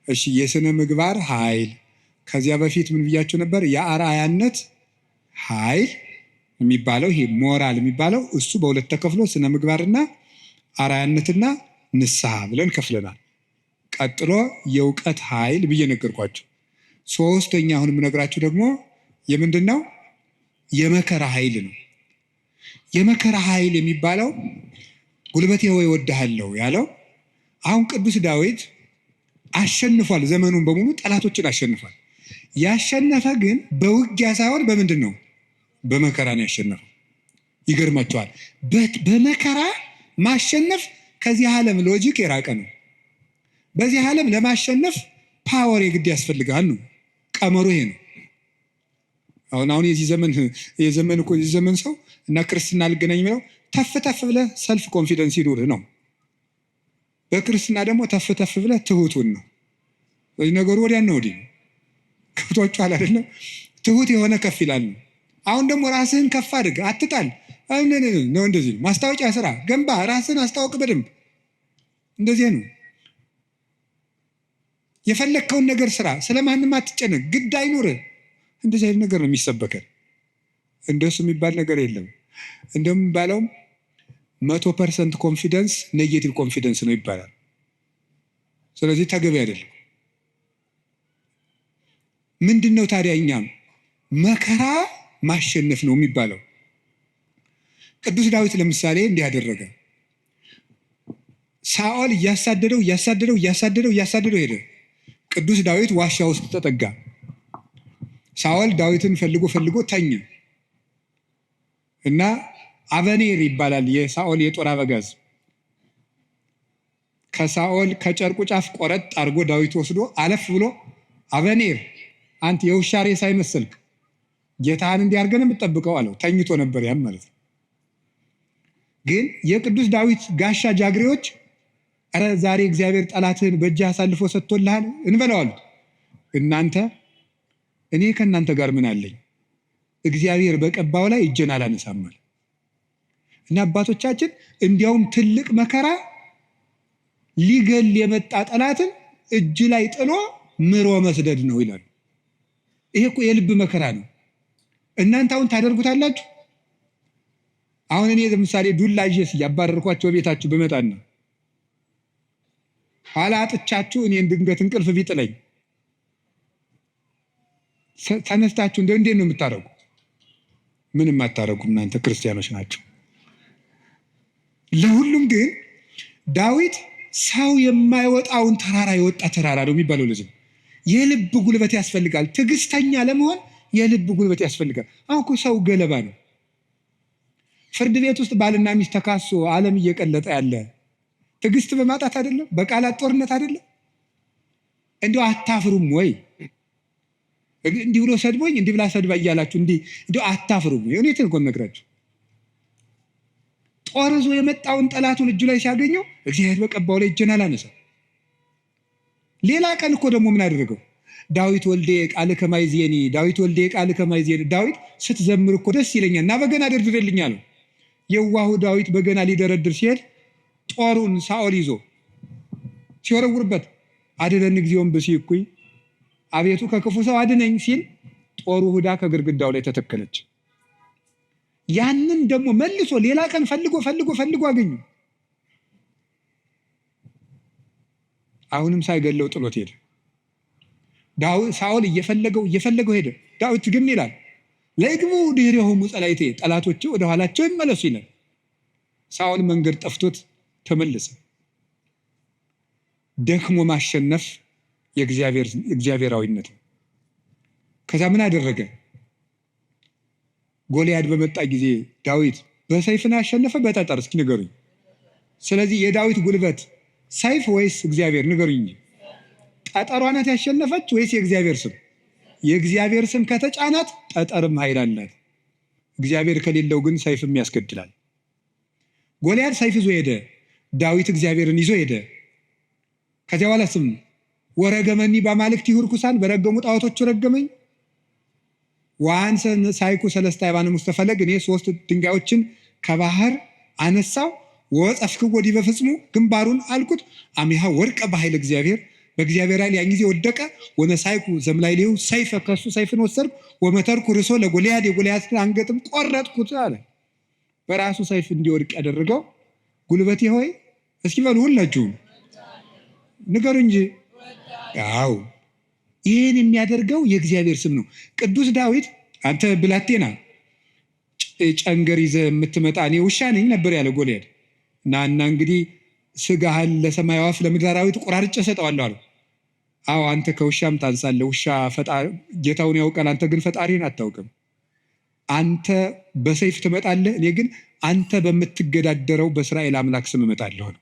A: እሺ የሥነ ምግባር ኃይል። ከዚያ በፊት ምን ብያችሁ ነበር? የአርአያነት ኃይል የሚባለው ይሄ ሞራል የሚባለው እሱ በሁለት ተከፍሎ ስነ ምግባርና አርአያነትና ንስሐ ብለን ከፍለናል። ቀጥሎ የእውቀት ኃይል ብዬ ነገርኳችሁ። ሶስተኛ አሁን የምነግራችሁ ደግሞ የምንድን ነው? የመከራ ኃይል ነው። የመከራ ኃይል የሚባለው ጉልበቴ ሆይ እወድሃለሁ ያለው አሁን ቅዱስ ዳዊት አሸንፏል። ዘመኑን በሙሉ ጠላቶችን አሸንፏል። ያሸነፈ ግን በውጊያ ሳይሆን በምንድን ነው? በመከራ ነው ያሸነፈው። ይገርማቸዋል። በመከራ ማሸነፍ ከዚህ ዓለም ሎጂክ የራቀ ነው። በዚህ ዓለም ለማሸነፍ ፓወር የግድ ያስፈልጋል ነው ቀመሩ። ይሄ ነው። አሁን የዚህ ዘመን ሰው እና ክርስትና ልገናኝ የሚለው ተፍ ብለህ ሰልፍ ኮንፊደንስ ይኑርህ ነው። በክርስትና ደግሞ ተፍ ብለህ ትሁቱን ነው። በዚህ ነገሩ ወዲያና ወዲህ ነው። ከብቶቿል አይደለም። ትሁት የሆነ ከፍ ይላል ነው። አሁን ደግሞ ራስህን ከፍ አድርግ፣ አትጣል ነው። እንደዚህ ነው። ማስታወቂያ ስራ ገንባ፣ ራስህን አስታውቅ በደንብ። እንደዚህ ነው። የፈለግከውን ነገር ስራ፣ ስለማንም አትጨነቅ፣ ግድ አይኑርህ። እንደዚህ አይነት ነገር ነው የሚሰበከን። እንደሱ የሚባል ነገር የለም። እንደሚባለውም 100% ኮንፊደንስ ኔጌቲቭ ኮንፊደንስ ነው ይባላል። ስለዚህ ተገቢ አይደለም። ምንድን ነው ታዲያ? እኛም መከራ ማሸነፍ ነው የሚባለው። ቅዱስ ዳዊት ለምሳሌ እንዲህ ያደረገ፣ ሳኦል እያሳደደው ሄደ። ቅዱስ ዳዊት ዋሻ ውስጥ ተጠጋ። ሳኦል ዳዊትን ፈልጎ ተኛ እና አበኔር ይባላል የሳኦል የጦር አበጋዝ ከሳኦል ከጨርቁ ጫፍ ቆረጥ አድርጎ ዳዊት ወስዶ አለፍ ብሎ አበኔር አንተ የውሻ ሬሳ አይመስልክ ጌታህን እንዲያርገን የምትጠብቀው አለው። ተኝቶ ነበር ያም ማለት ነው። ግን የቅዱስ ዳዊት ጋሻ ጃግሬዎች ኧረ ዛሬ እግዚአብሔር ጠላትህን በእጅህ አሳልፎ ሰጥቶልሃል እንበለው አሉት። እናንተ እኔ ከእናንተ ጋር ምን አለኝ? እግዚአብሔር በቀባው ላይ እጄን አላነሳም አለ። እና አባቶቻችን እንዲያውም ትልቅ መከራ ሊገል የመጣ ጠላትን እጅ ላይ ጥሎ ምሮ መስደድ ነው ይላሉ። ይሄ እኮ የልብ መከራ ነው። እናንተ አሁን ታደርጉታላችሁ? አሁን እኔ ለምሳሌ ዱላ ይዤ ያባረርኳቸው ቤታችሁ በመጣና ኋላ አጥቻችሁ እኔን ድንገት እንቅልፍ ቢጥለኝ ተነስታችሁ እንዴት ነው የምታረጉ? ምንም አታረጉም። እናንተ ክርስቲያኖች ናቸው። ለሁሉም ግን ዳዊት ሰው የማይወጣውን ተራራ የወጣ ተራራ ነው የሚባለው። ለዚህ የልብ ጉልበት ያስፈልጋል። ትዕግስተኛ ለመሆን የልብ ጉልበት ያስፈልጋል። አሁን እኮ ሰው ገለባ ነው። ፍርድ ቤት ውስጥ ባልና ሚስት ተካሶ ዓለም እየቀለጠ ያለ ትዕግስት በማጣት አይደለም? በቃላት ጦርነት አይደለም? እንዲሁ አታፍሩም ወይ? እንዲህ ብሎ ሰድቦኝ እንዲህ ብላ ሰድባ እያላችሁ እንዲሁ አታፍሩም ወይ? እውነቴን እኮ ነግራችሁ ጦር ይዞ የመጣውን ጠላቱን እጁ ላይ ሲያገኘው እግዚአብሔር በቀባው ላይ እጄን አላነሳም። ሌላ ቀን እኮ ደግሞ ምን አደረገው? ዳዊት ወልዴ ቃል ከማይዜኒ ዳዊት ወልዴ ቃል ከማይዜኒ ዳዊት ስትዘምር እኮ ደስ ይለኛል እና በገና ደርድርልኝ አለው። የዋሁ ዳዊት በገና ሊደረድር ሲሄድ ጦሩን ሳኦል ይዞ ሲወረውርበት አድነን እግዚኦን ብእሲኩይ አቤቱ ከክፉ ሰው አድነኝ ሲል ጦሩ ሁዳ ከግድግዳው ላይ ተተከለች። ያንን ደግሞ መልሶ ሌላ ቀን ፈልጎ አገኙ። አሁንም ሳይገለው ጥሎት ሄደ። ሳኦል እየፈለገው ሄደ። ዳዊት ግን ይላል ለግቡ ድኅሬሆሙ ጸላእቴ ጠላቶቼ ወደ ኋላቸው ይመለሱ ይላል። ሳኦል መንገድ ጠፍቶት ተመለሰ። ደክሞ ማሸነፍ የእግዚአብሔራዊነት ነው። ከዛ ምን አደረገ? ጎልያድ በመጣ ጊዜ ዳዊት በሰይፍን ያሸነፈ በጠጠር? እስኪ ንገሩኝ። ስለዚህ የዳዊት ጉልበት ሰይፍ ወይስ እግዚአብሔር? ንገሩኝ እንጂ ጠጠሯ ናት ያሸነፈች ወይስ የእግዚአብሔር ስም? የእግዚአብሔር ስም ከተጫናት ጠጠርም ኃይል አላት። እግዚአብሔር ከሌለው ግን ሰይፍም ያስገድላል። ጎልያድ ሰይፍ ይዞ ሄደ፣ ዳዊት እግዚአብሔርን ይዞ ሄደ። ከዚያ በኋላ ስም ወረገመኒ በአማልክት ይሁርኩሳን በረገሙ ጣዖቶቹ ረገመኝ ዋንሰ ሳይኩ ሰለስተ አይባን ሙስተፈለግ እኔ 3 ድንጋዮችን ከባህር አነሳው ወጸፍኩ ወዲ በፍጽሙ ግንባሩን አልኩት አሚሃ ወርቀ በኃይል እግዚአብሔር በእግዚአብሔር ኃይል ያን ጊዜ ወደቀ። ወነሳይኩ ዘምላይሌው ሰይፈ ከሱ ሰይፍን ወሰድኩ ወመተርኩ ርሶ ለጎልያድ የጎልያድን አንገትም ቆረጥኩት አለ። በራሱ ሰይፍ እንዲወድቅ ያደረገው ጉልበቴ ሆይ እስኪ በሉ ሁላችሁም ንገሩ እንጂ። አዎ ይህን የሚያደርገው የእግዚአብሔር ስም ነው። ቅዱስ ዳዊት አንተ ብላቴና ጨንገር ይዘህ የምትመጣ እኔ ውሻ ነኝ ነበር ያለ ጎልያድ። እና እንግዲህ ስጋህን ለሰማይ ወፍ ለምድር አራዊት ቆራርጬ እሰጠዋለሁ አለው። አዎ አንተ ከውሻም ታንሳለህ። ውሻ ጌታውን ያውቃል፣ አንተ ግን ፈጣሪን አታውቅም። አንተ በሰይፍ ትመጣለህ፣ እኔ ግን አንተ በምትገዳደረው በእስራኤል አምላክ ስም እመጣለሁ ነው።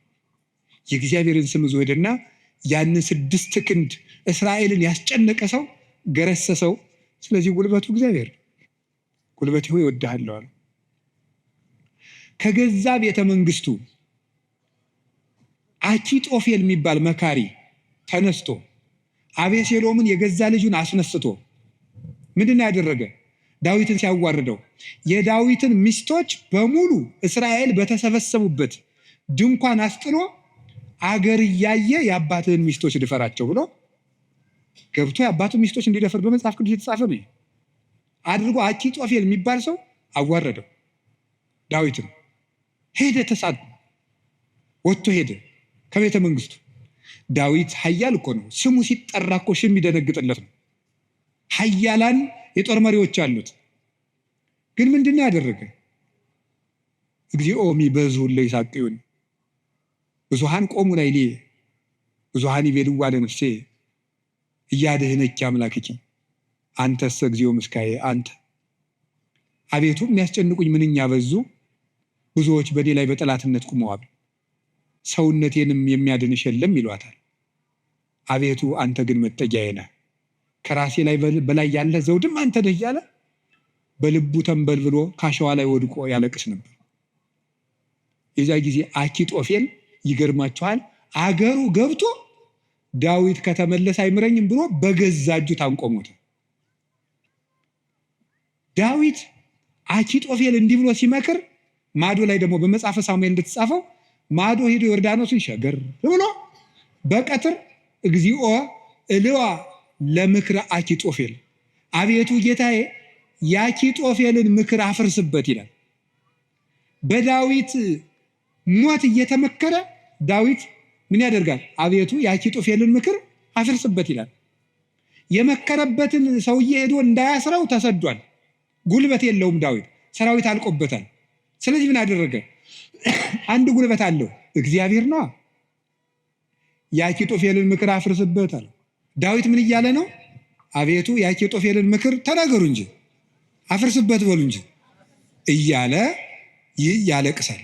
A: የእግዚአብሔርን ስም ይዞ ሄደና ያንን 6 ክንድ እስራኤልን ያስጨነቀ ሰው ገረሰሰው። ስለዚህ ጉልበቱ እግዚአብሔር። ጉልበቴ ሆይ እወድሃለሁ አለ። ከገዛ ቤተ መንግስቱ አኪጦፌል የሚባል መካሪ ተነስቶ አቤሴሎምን የገዛ ልጁን አስነስቶ ምንድን ነው ያደረገ? ዳዊትን ሲያዋርደው የዳዊትን ሚስቶች በሙሉ እስራኤል በተሰበሰቡበት ድንኳን አስጥሎ አገር እያየ የአባትህን ሚስቶች ድፈራቸው ብሎ ገብቶ የአባቱ ሚስቶች እንዲደፈር በመጽሐፍ ቅዱስ የተጻፈ ነው አድርጎ አኪጦፌል የሚባል ሰው አዋረደው። ዳዊትም ሄደ፣ ተሳድ ወጥቶ ሄደ ከቤተ መንግስቱ። ዳዊት ኃያል እኮ ነው። ስሙ ሲጠራ እኮ ሽም ይደነግጥለት ነው። ኃያላን የጦር መሪዎች አሉት። ግን ምንድን ነው ያደረገ? እግዚኦ ሚበዙ ለይሳቅዩን ብዙሃን ቆሙ ላይሌ ብዙሃን ይቤልዋ ለነፍሴ እያድህነኪ አምላክኪ አንተሰ እግዚኦ ምስካዬ አንተ። አቤቱ የሚያስጨንቁኝ ምንኛ በዙ፣ ብዙዎች በኔ ላይ በጠላትነት ቁመዋል፣ ሰውነቴንም የሚያድንሽ የለም ይሏታል። አቤቱ አንተ ግን መጠጊያዬ ነህ፣ ከራሴ ላይ በላይ ያለ ዘውድም አንተ ነህ እያለ በልቡ ተንበልብሎ ካሸዋ ላይ ወድቆ ያለቅስ ነበር። የዛ ጊዜ አኪጦፌል ይገርማችኋል፣ አገሩ ገብቶ ዳዊት ከተመለሰ አይምረኝም ብሎ በገዛ እጁ ታንቆሞተ። ዳዊት አኪጦፌል እንዲህ ብሎ ሲመክር ማዶ ላይ ደግሞ በመጽሐፈ ሳሙኤል እንደተጻፈው ማዶ ሄዶ ዮርዳኖስን ሸገር ብሎ በቀትር እግዚኦ እልዋ ለምክረ አኪጦፌል፣ አቤቱ ጌታዬ የአኪጦፌልን ምክር አፍርስበት ይላል። በዳዊት ሞት እየተመከረ ዳዊት ምን ያደርጋል? አቤቱ የአኪጦፌልን ምክር አፍርስበት ይላል። የመከረበትን ሰውዬ ሄዶ እንዳያስረው ተሰዷል። ጉልበት የለውም ዳዊት፣ ሰራዊት አልቆበታል። ስለዚህ ምን አደረገ? አንድ ጉልበት አለው፣ እግዚአብሔር ነው። የአኪጦፌልን ምክር አፍርስበት አለ። ዳዊት ምን እያለ ነው? አቤቱ የአኪጦፌልን ምክር ተናገሩ እንጂ አፍርስበት በሉ እንጂ እያለ ያለቅሳል።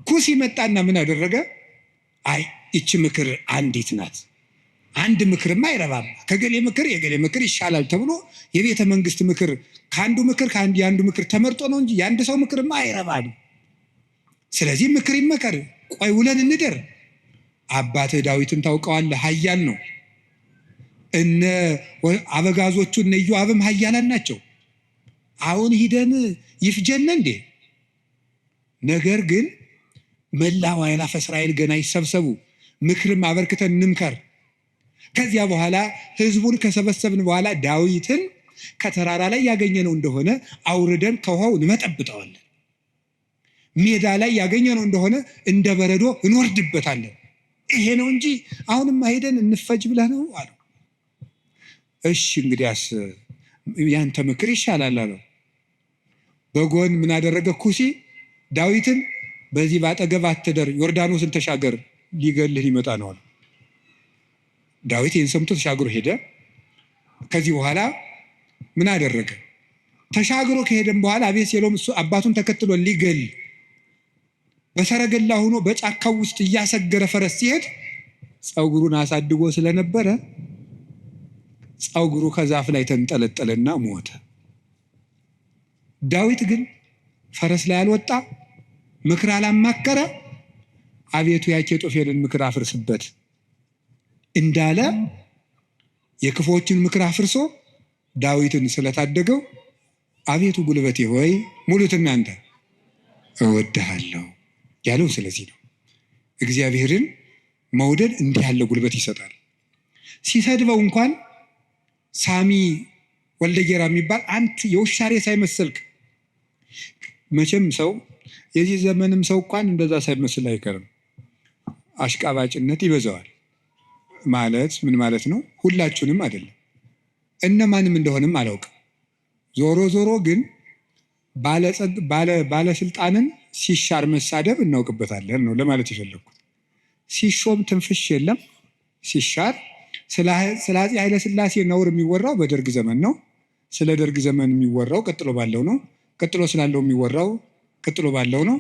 A: ኩሲ መጣና ምን አደረገ? አይ ይቺ ምክር አንዲት ናት፣ አንድ ምክርማ አይረባም፣ ከገሌ ምክር የገሌ ምክር ይሻላል ተብሎ የቤተ መንግስት ምክር የአንዱ ምክር ተመርጦ ነው እንጂ የአንድ ሰው ምክርማ አይረባም። ስለዚህ ምክር ይመከር፣ ቆይ ውለን እንደር። አባትህ ዳዊትን ታውቀዋለህ፣ ኃያል ነው። እነ አበጋዞቹ እነ ኢዮአብም ኃያላን ናቸው። አሁን ሂደን ይፍጀን እንዴ? ነገር ግን መላው አእላፈ እስራኤል ገና ይሰብሰቡ፣ ምክርም አበርክተን እንምከር። ከዚያ በኋላ ህዝቡን ከሰበሰብን በኋላ ዳዊትን ከተራራ ላይ ያገኘነው እንደሆነ አውርደን ከውሃው እንመጠብጠዋለን። ሜዳ ላይ ያገኘነው እንደሆነ እንደ በረዶ እንወርድበታለን። ይሄ ነው እንጂ አሁንም ሄደን እንፈጅ ብለህ ነው አለው። እሺ እንግዲያስ ያንተ ምክር ይሻላል አለው። በጎን ምን አደረገ? ኩሲ ዳዊትን በዚህ ባጠገብ አትደር፣ ዮርዳኖስን ተሻገር፣ ሊገልህ ሊመጣ ነው አለ። ዳዊት ይህን ሰምቶ ተሻግሮ ሄደ። ከዚህ በኋላ ምን አደረገ? ተሻግሮ ከሄደም በኋላ አቤሴሎም እሱ አባቱን ተከትሎ ሊገል በሰረገላ ሆኖ በጫካው ውስጥ እያሰገረ ፈረስ ሲሄድ ፀጉሩን አሳድጎ ስለነበረ ፀጉሩ ከዛፍ ላይ ተንጠለጠለና ሞተ። ዳዊት ግን ፈረስ ላይ አልወጣ፣ ምክር አላማከረ። አቤቱ የአኪጦፌልን ምክር አፍርስበት እንዳለ የክፎችን ምክር አፍርሶ ዳዊትን ስለታደገው አቤቱ ጉልበቴ ሆይ ሙሉት እናንተ እወድሃለሁ ያለው ስለዚህ ነው። እግዚአብሔርን መውደድ እንዲህ ያለ ጉልበት ይሰጣል። ሲሰድበው እንኳን ሳሚ ወልደጌራ የሚባል አንተ የውሻ ሬሳ ሳይመስልክ፣ መቼም ሰው የዚህ ዘመንም ሰው እንኳን እንደዛ ሳይመስል አይቀርም። አሽቃባጭነት ይበዛዋል። ማለት ምን ማለት ነው? ሁላችሁንም አይደለም፣ እነማንም እንደሆንም አላውቅም። ዞሮ ዞሮ ግን ባለስልጣንን ሲሻር መሳደብ እናውቅበታለን ነው ለማለት የፈለግኩት። ሲሾም ትንፍሽ የለም። ሲሻር ስለ አፄ ኃይለ ሥላሴ ነውር የሚወራው በደርግ ዘመን ነው። ስለ ደርግ ዘመን የሚወራው ቀጥሎ ባለው ነው። ቀጥሎ ስላለው የሚወራው ቀጥሎ ባለው ነው።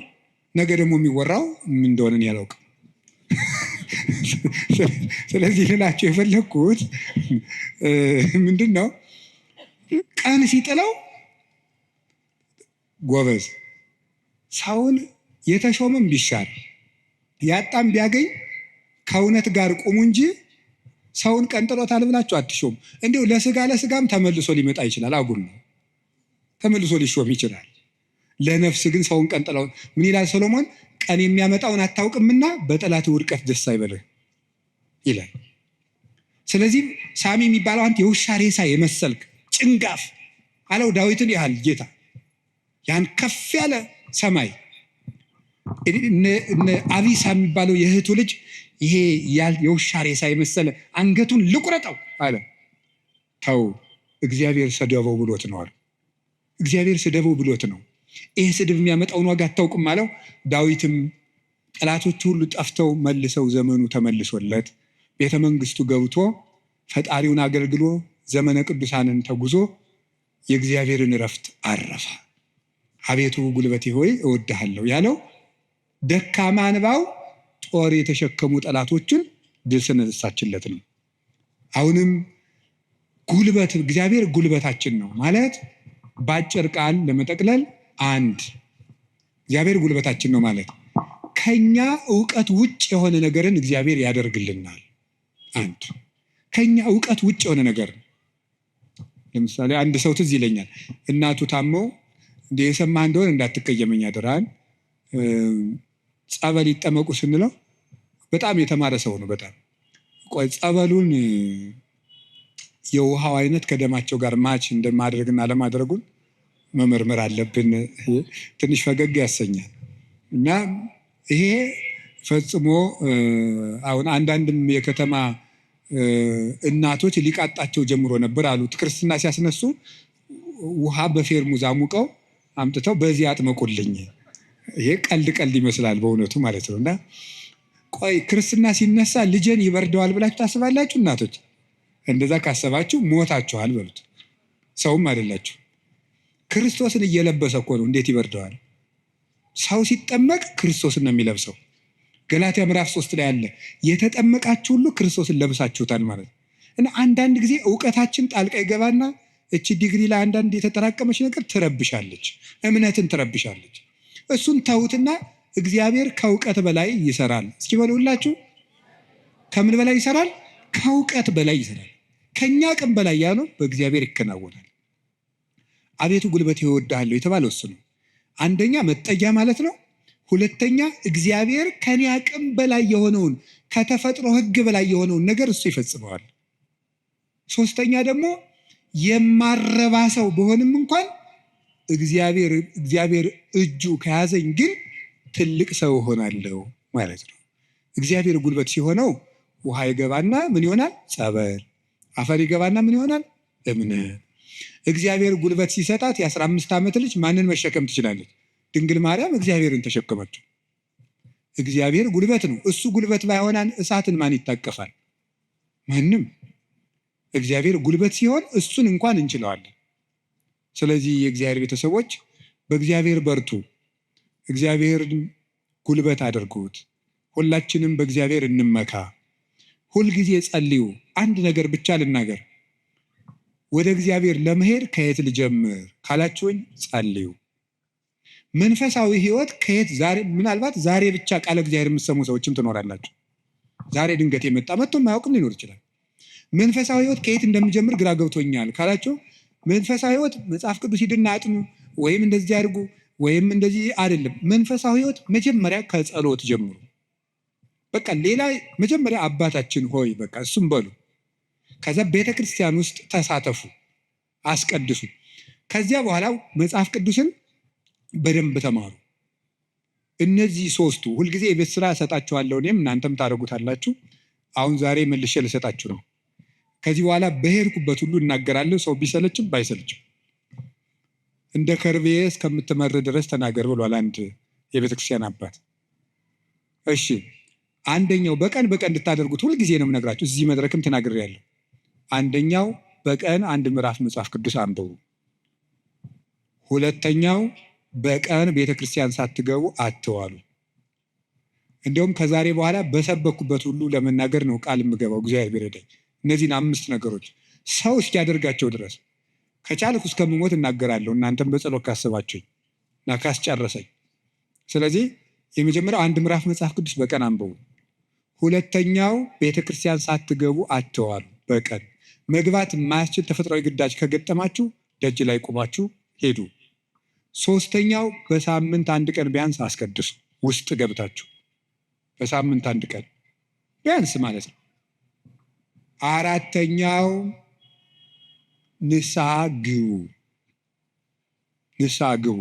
A: ነገ ደግሞ የሚወራው ምን እንደሆነ ያላውቅም። ስለዚህ ልላቸው የፈለግኩት ምንድን ነው፣ ቀን ሲጥለው ጎበዝ ሰውን የተሾመም ቢሻር ያጣም ቢያገኝ ከእውነት ጋር ቁሙ እንጂ ሰውን ቀንጥሎታል ብላችሁ አትሾም። እንዲሁ ለስጋም ተመልሶ ሊመጣ ይችላል። አጉል ነው፣ ተመልሶ ሊሾም ይችላል። ለነፍስ ግን ሰውን ቀንጥለው ምን ይላል ሰሎሞን? ቀን የሚያመጣውን አታውቅምና በጠላት ውድቀት ደስ አይበልህ ይላል። ስለዚህ ሳሚ የሚባለው አንተ የውሻ ሬሳ የመሰልክ ጭንጋፍ አለው ዳዊትን ያህል ጌታ። ያን ከፍ ያለ ሰማይ እነ አቢሳ የሚባለው የእህቱ ልጅ ይሄ የውሻ ሬሳ የመሰለ አንገቱን ልቁረጠው አለ። ተው እግዚአብሔር ሰደበው ብሎት ነው አለ። እግዚአብሔር ስደበው ብሎት ነው። ይህ ስድብ የሚያመጣውን ዋጋ አታውቅም አለው። ዳዊትም ጠላቶቹ ሁሉ ጠፍተው መልሰው ዘመኑ ተመልሶለት ቤተ መንግስቱ ገብቶ ፈጣሪውን አገልግሎ ዘመነ ቅዱሳንን ተጉዞ የእግዚአብሔርን እረፍት አረፈ። አቤቱ ጉልበቴ ሆይ እወድሃለሁ ያለው ደካማ እንባው ጦር የተሸከሙ ጠላቶችን ድል ስነሳችለት ነው። አሁንም ጉልበት እግዚአብሔር ጉልበታችን ነው ማለት በአጭር ቃል ለመጠቅለል አንድ እግዚአብሔር ጉልበታችን ነው ማለት ከኛ እውቀት ውጭ የሆነ ነገርን እግዚአብሔር ያደርግልናል። አንድ ከኛ እውቀት ውጭ የሆነ ነገር፣ ለምሳሌ አንድ ሰው ትዝ ይለኛል፣ እናቱ ታመው እንደ የሰማህ እንደሆነ እንዳትቀየመኝ ያደራል ጸበል ይጠመቁ ስንለው በጣም የተማረ ሰው ነው። በጣም ቆይ ጸበሉን የውሃው አይነት ከደማቸው ጋር ማች እንደማድረግና ለማድረጉን መመርመር አለብን። ትንሽ ፈገግ ያሰኛል። እና ይሄ ፈጽሞ አሁን አንዳንድም የከተማ እናቶች ሊቃጣቸው ጀምሮ ነበር አሉት። ክርስትና ሲያስነሱ ውሃ በፌርሙዝ አሙቀው አምጥተው በዚህ አጥመቁልኝ። ይሄ ቀልድ ይመስላል በእውነቱ ማለት ነው። እና ቆይ ክርስትና ሲነሳ ልጄን ይበርደዋል ብላችሁ ታስባላችሁ? እናቶች እንደዛ ካሰባችሁ ሞታችኋል በሉት። ሰውም አይደላችሁ። ክርስቶስን እየለበሰ እኮ ነው። እንዴት ይበርደዋል? ሰው ሲጠመቅ ክርስቶስን ነው የሚለብሰው። ገላትያ ምዕራፍ 3 ላይ አለ የተጠመቃችሁ ሁሉ ክርስቶስን ለብሳችሁታል ማለት ነው። እና አንዳንድ ጊዜ እውቀታችን ጣልቃ ይገባና እቺ ዲግሪ ላይ አንዳንድ የተጠራቀመች ነገር ትረብሻለች፣ እምነትን ትረብሻለች። እሱን ተውትና እግዚአብሔር ከእውቀት በላይ ይሰራል። እስኪ በሉላችሁ፣ ከምን በላይ ይሰራል? ከእውቀት በላይ ይሰራል። ከኛ አቅም በላይ ያለው በእግዚአብሔር ይከናወናል። አቤቱ ጉልበቴ እወድሃለሁ የተባለው እሱ ነው። አንደኛ መጠጊያ ማለት ነው። ሁለተኛ እግዚአብሔር ከኔ አቅም በላይ የሆነውን ከተፈጥሮ ሕግ በላይ የሆነውን ነገር እሱ ይፈጽመዋል። ሶስተኛ ደግሞ የማረባ ሰው በሆንም እንኳን እግዚአብሔር እጁ ከያዘኝ ግን ትልቅ ሰው እሆናለሁ ማለት ነው። እግዚአብሔር ጉልበት ሲሆነው ውሃ ይገባና ምን ይሆናል? ጸበል። አፈር ይገባና ምን ይሆናል? እምነት። እግዚአብሔር ጉልበት ሲሰጣት የ15 ዓመት ልጅ ማንን መሸከም ትችላለች? ድንግል ማርያም እግዚአብሔርን ተሸከመችው። እግዚአብሔር ጉልበት ነው። እሱ ጉልበት ባይሆናን እሳትን ማን ይታቀፋል? ማንም። እግዚአብሔር ጉልበት ሲሆን እሱን እንኳን እንችለዋለን። ስለዚህ የእግዚአብሔር ቤተሰቦች በእግዚአብሔር በርቱ፣ እግዚአብሔርን ጉልበት አድርጉት። ሁላችንም በእግዚአብሔር እንመካ። ሁልጊዜ ጸልዩ። አንድ ነገር ብቻ ልናገር፣ ወደ እግዚአብሔር ለመሄድ ከየት ልጀምር ካላችሁኝ ጸልዩ። መንፈሳዊ ሕይወት ከየት ዛሬ ምናልባት ዛሬ ብቻ ቃለ እግዚአብሔር የምትሰሙ ሰዎችም ትኖራላችሁ። ዛሬ ድንገት የመጣ መጥቶ የማያውቅም ሊኖር ይችላል። መንፈሳዊ ሕይወት ከየት እንደሚጀምር ግራ ገብቶኛል ካላችሁ መንፈሳዊ ሕይወት መጽሐፍ ቅዱስ ሂድና አጥኑ ወይም እንደዚህ አድርጉ ወይም እንደዚህ አይደለም። መንፈሳዊ ሕይወት መጀመሪያ ከጸሎት ጀምሩ። በቃ ሌላ መጀመሪያ አባታችን ሆይ በቃ እሱም በሉ። ከዛ ቤተክርስቲያን ውስጥ ተሳተፉ፣ አስቀድሱ። ከዚያ በኋላ መጽሐፍ ቅዱስን በደንብ ተማሩ። እነዚህ ሶስቱ ሁልጊዜ የቤት ስራ እሰጣችኋለሁ፣ እኔም እናንተም ታደርጉታላችሁ። አሁን ዛሬ መልሼ ልሰጣችሁ ነው። ከዚህ በኋላ በሄድኩበት ሁሉ እናገራለሁ፣ ሰው ቢሰለችም ባይሰለችም። እንደ ከርቤ እስከምትመር ድረስ ተናገር ብሏል አንድ የቤተክርስቲያን አባት። እሺ፣ አንደኛው በቀን እንድታደርጉት ሁልጊዜ ነው የምነግራችሁ። እዚህ መድረክም ተናግሬያለሁ። አንደኛው በቀን አንድ ምዕራፍ መጽሐፍ ቅዱስ አንብቡ። ሁለተኛው በቀን ቤተክርስቲያን ሳትገቡ አትዋሉ። እንዲሁም ከዛሬ በኋላ በሰበኩበት ሁሉ ለመናገር ነው ቃል የምገባው፣ እግዚአብሔር ቢረዳኝ። እነዚህን 5 ነገሮች ሰው እስኪያደርጋቸው ድረስ ከቻልኩ እስከምሞት እናገራለሁ። እናንተም በጸሎት ካሰባችሁኝ እና ካስጨረሰኝ። ስለዚህ የመጀመሪያው አንድ ምዕራፍ መጽሐፍ ቅዱስ በቀን አንብቡ። ሁለተኛው ቤተክርስቲያን ሳትገቡ አትዋሉ። በቀን መግባት የማያስችል ተፈጥሯዊ ግዳጅ ከገጠማችሁ ደጅ ላይ ቆማችሁ ሄዱ። ሶስተኛው በሳምንት አንድ ቀን ቢያንስ አስቀድሱ። ውስጥ ገብታችሁ በሳምንት አንድ ቀን ቢያንስ ማለት ነው። አራተኛው ንስሐ ግቡ። ንስሐ ግቡ።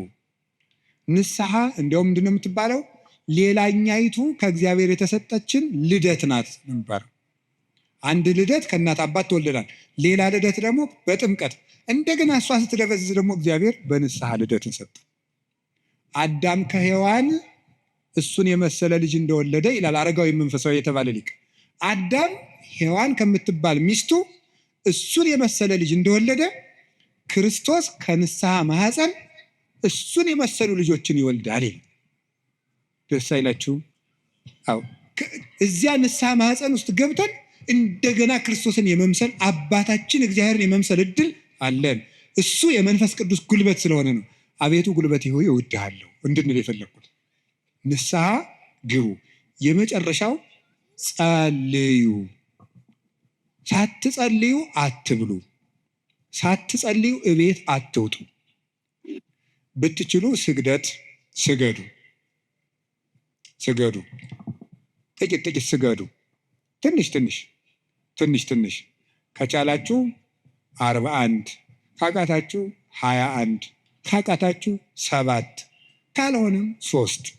A: ንስሐ እንዲያውም ምንድን ነው የምትባለው? ሌላኛይቱ ከእግዚአብሔር የተሰጠችን ልደት ናት ነበር። አንድ ልደት ከእናት አባት ተወልደናል። ሌላ ልደት ደግሞ በጥምቀት እንደገና እሷ ስትደበዝዝ ደግሞ እግዚአብሔር በንስሐ ልደትን ሰጠ። አዳም ከሔዋን እሱን የመሰለ ልጅ እንደወለደ ይላል አረጋዊ መንፈሳዊ የተባለ ሊቅ። አዳም ሔዋን ከምትባል ሚስቱ እሱን የመሰለ ልጅ እንደወለደ ክርስቶስ ከንስሐ ማህፀን እሱን የመሰሉ ልጆችን ይወልዳል። ደስ አይላችሁም? አዎ፣ እዚያ ንስሐ ማህፀን ውስጥ ገብተን እንደገና ክርስቶስን የመምሰል አባታችን እግዚአብሔርን የመምሰል እድል አለን። እሱ የመንፈስ ቅዱስ ጉልበት ስለሆነ ነው አቤቱ ጉልበቴ ሆይ እወድሃለሁ እንድንል የፈለግኩት። ንስሐ ግቡ። የመጨረሻው ጸልዩ። ሳትጸልዩ አትብሉ። ሳትጸልዩ እቤት አትውጡ። ብትችሉ ስግደት ስገዱ። ጥቂት ስገዱ። ትንሽ ከቻላችሁ 41 ካቃታችሁ 21 ካቃታችሁ 7 ካልሆነም 3።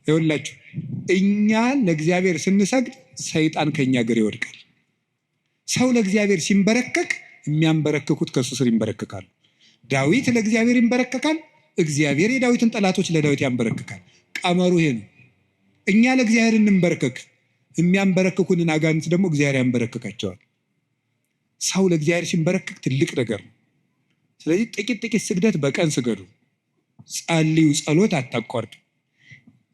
A: ይኸውላችሁ እኛ ለእግዚአብሔር ስንሰግድ ሰይጣን ከኛ እግር ይወድቃል። ሰው ለእግዚአብሔር ሲንበረከክ የሚያንበረክኩት ከእሱ ስር ይንበረከካሉ። ዳዊት ለእግዚአብሔር ይንበረከካል፣ እግዚአብሔር የዳዊትን ጠላቶች ለዳዊት ያንበረክካል። ቀመሩ ይሄ ነው። እኛ ለእግዚአብሔር እንንበረከክ፣ የሚያንበረክኩንን አጋንንት ደግሞ እግዚአብሔር ያንበረክካቸዋል። ሰው ለእግዚአብሔር ሲንበረከክ ትልቅ ነገር ነው። ስለዚህ ጥቂት ስግደት በቀን ስገዱ። ጸልዩ። ጸሎት አታቋርጡ።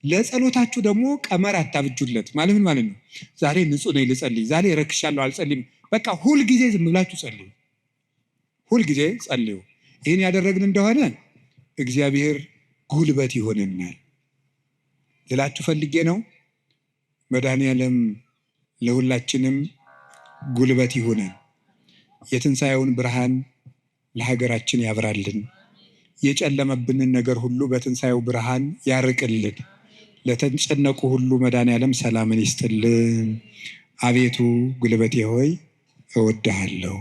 A: ለጸሎታችሁ ደግሞ ቀመር አታብጁለት። ምን ማለት ነው? ዛሬ ንጹህ ነኝ ልጸልይ፣ ዛሬ ረክሻለሁ አልጸልይም። በቃ ሁልጊዜ ዝም ብላችሁ ጸልዩ። ሁልጊዜ ጸልዩ። ይህን ያደረግን እንደሆነ እግዚአብሔር ጉልበት ይሆንናል። ልላችሁ ፈልጌ ነው። መድኃኔዓለም ለሁላችንም ጉልበት ይሁነን። የትንሣኤውን ብርሃን ለሀገራችን ያብራልን። የጨለመብንን ነገር ሁሉ በትንሣኤው ብርሃን ያርቅልን። ለተጨነቁ ሁሉ መድኃኔዓለም ሰላምን ይስጥልን። አቤቱ ጉልበቴ ሆይ እወድሃለሁ።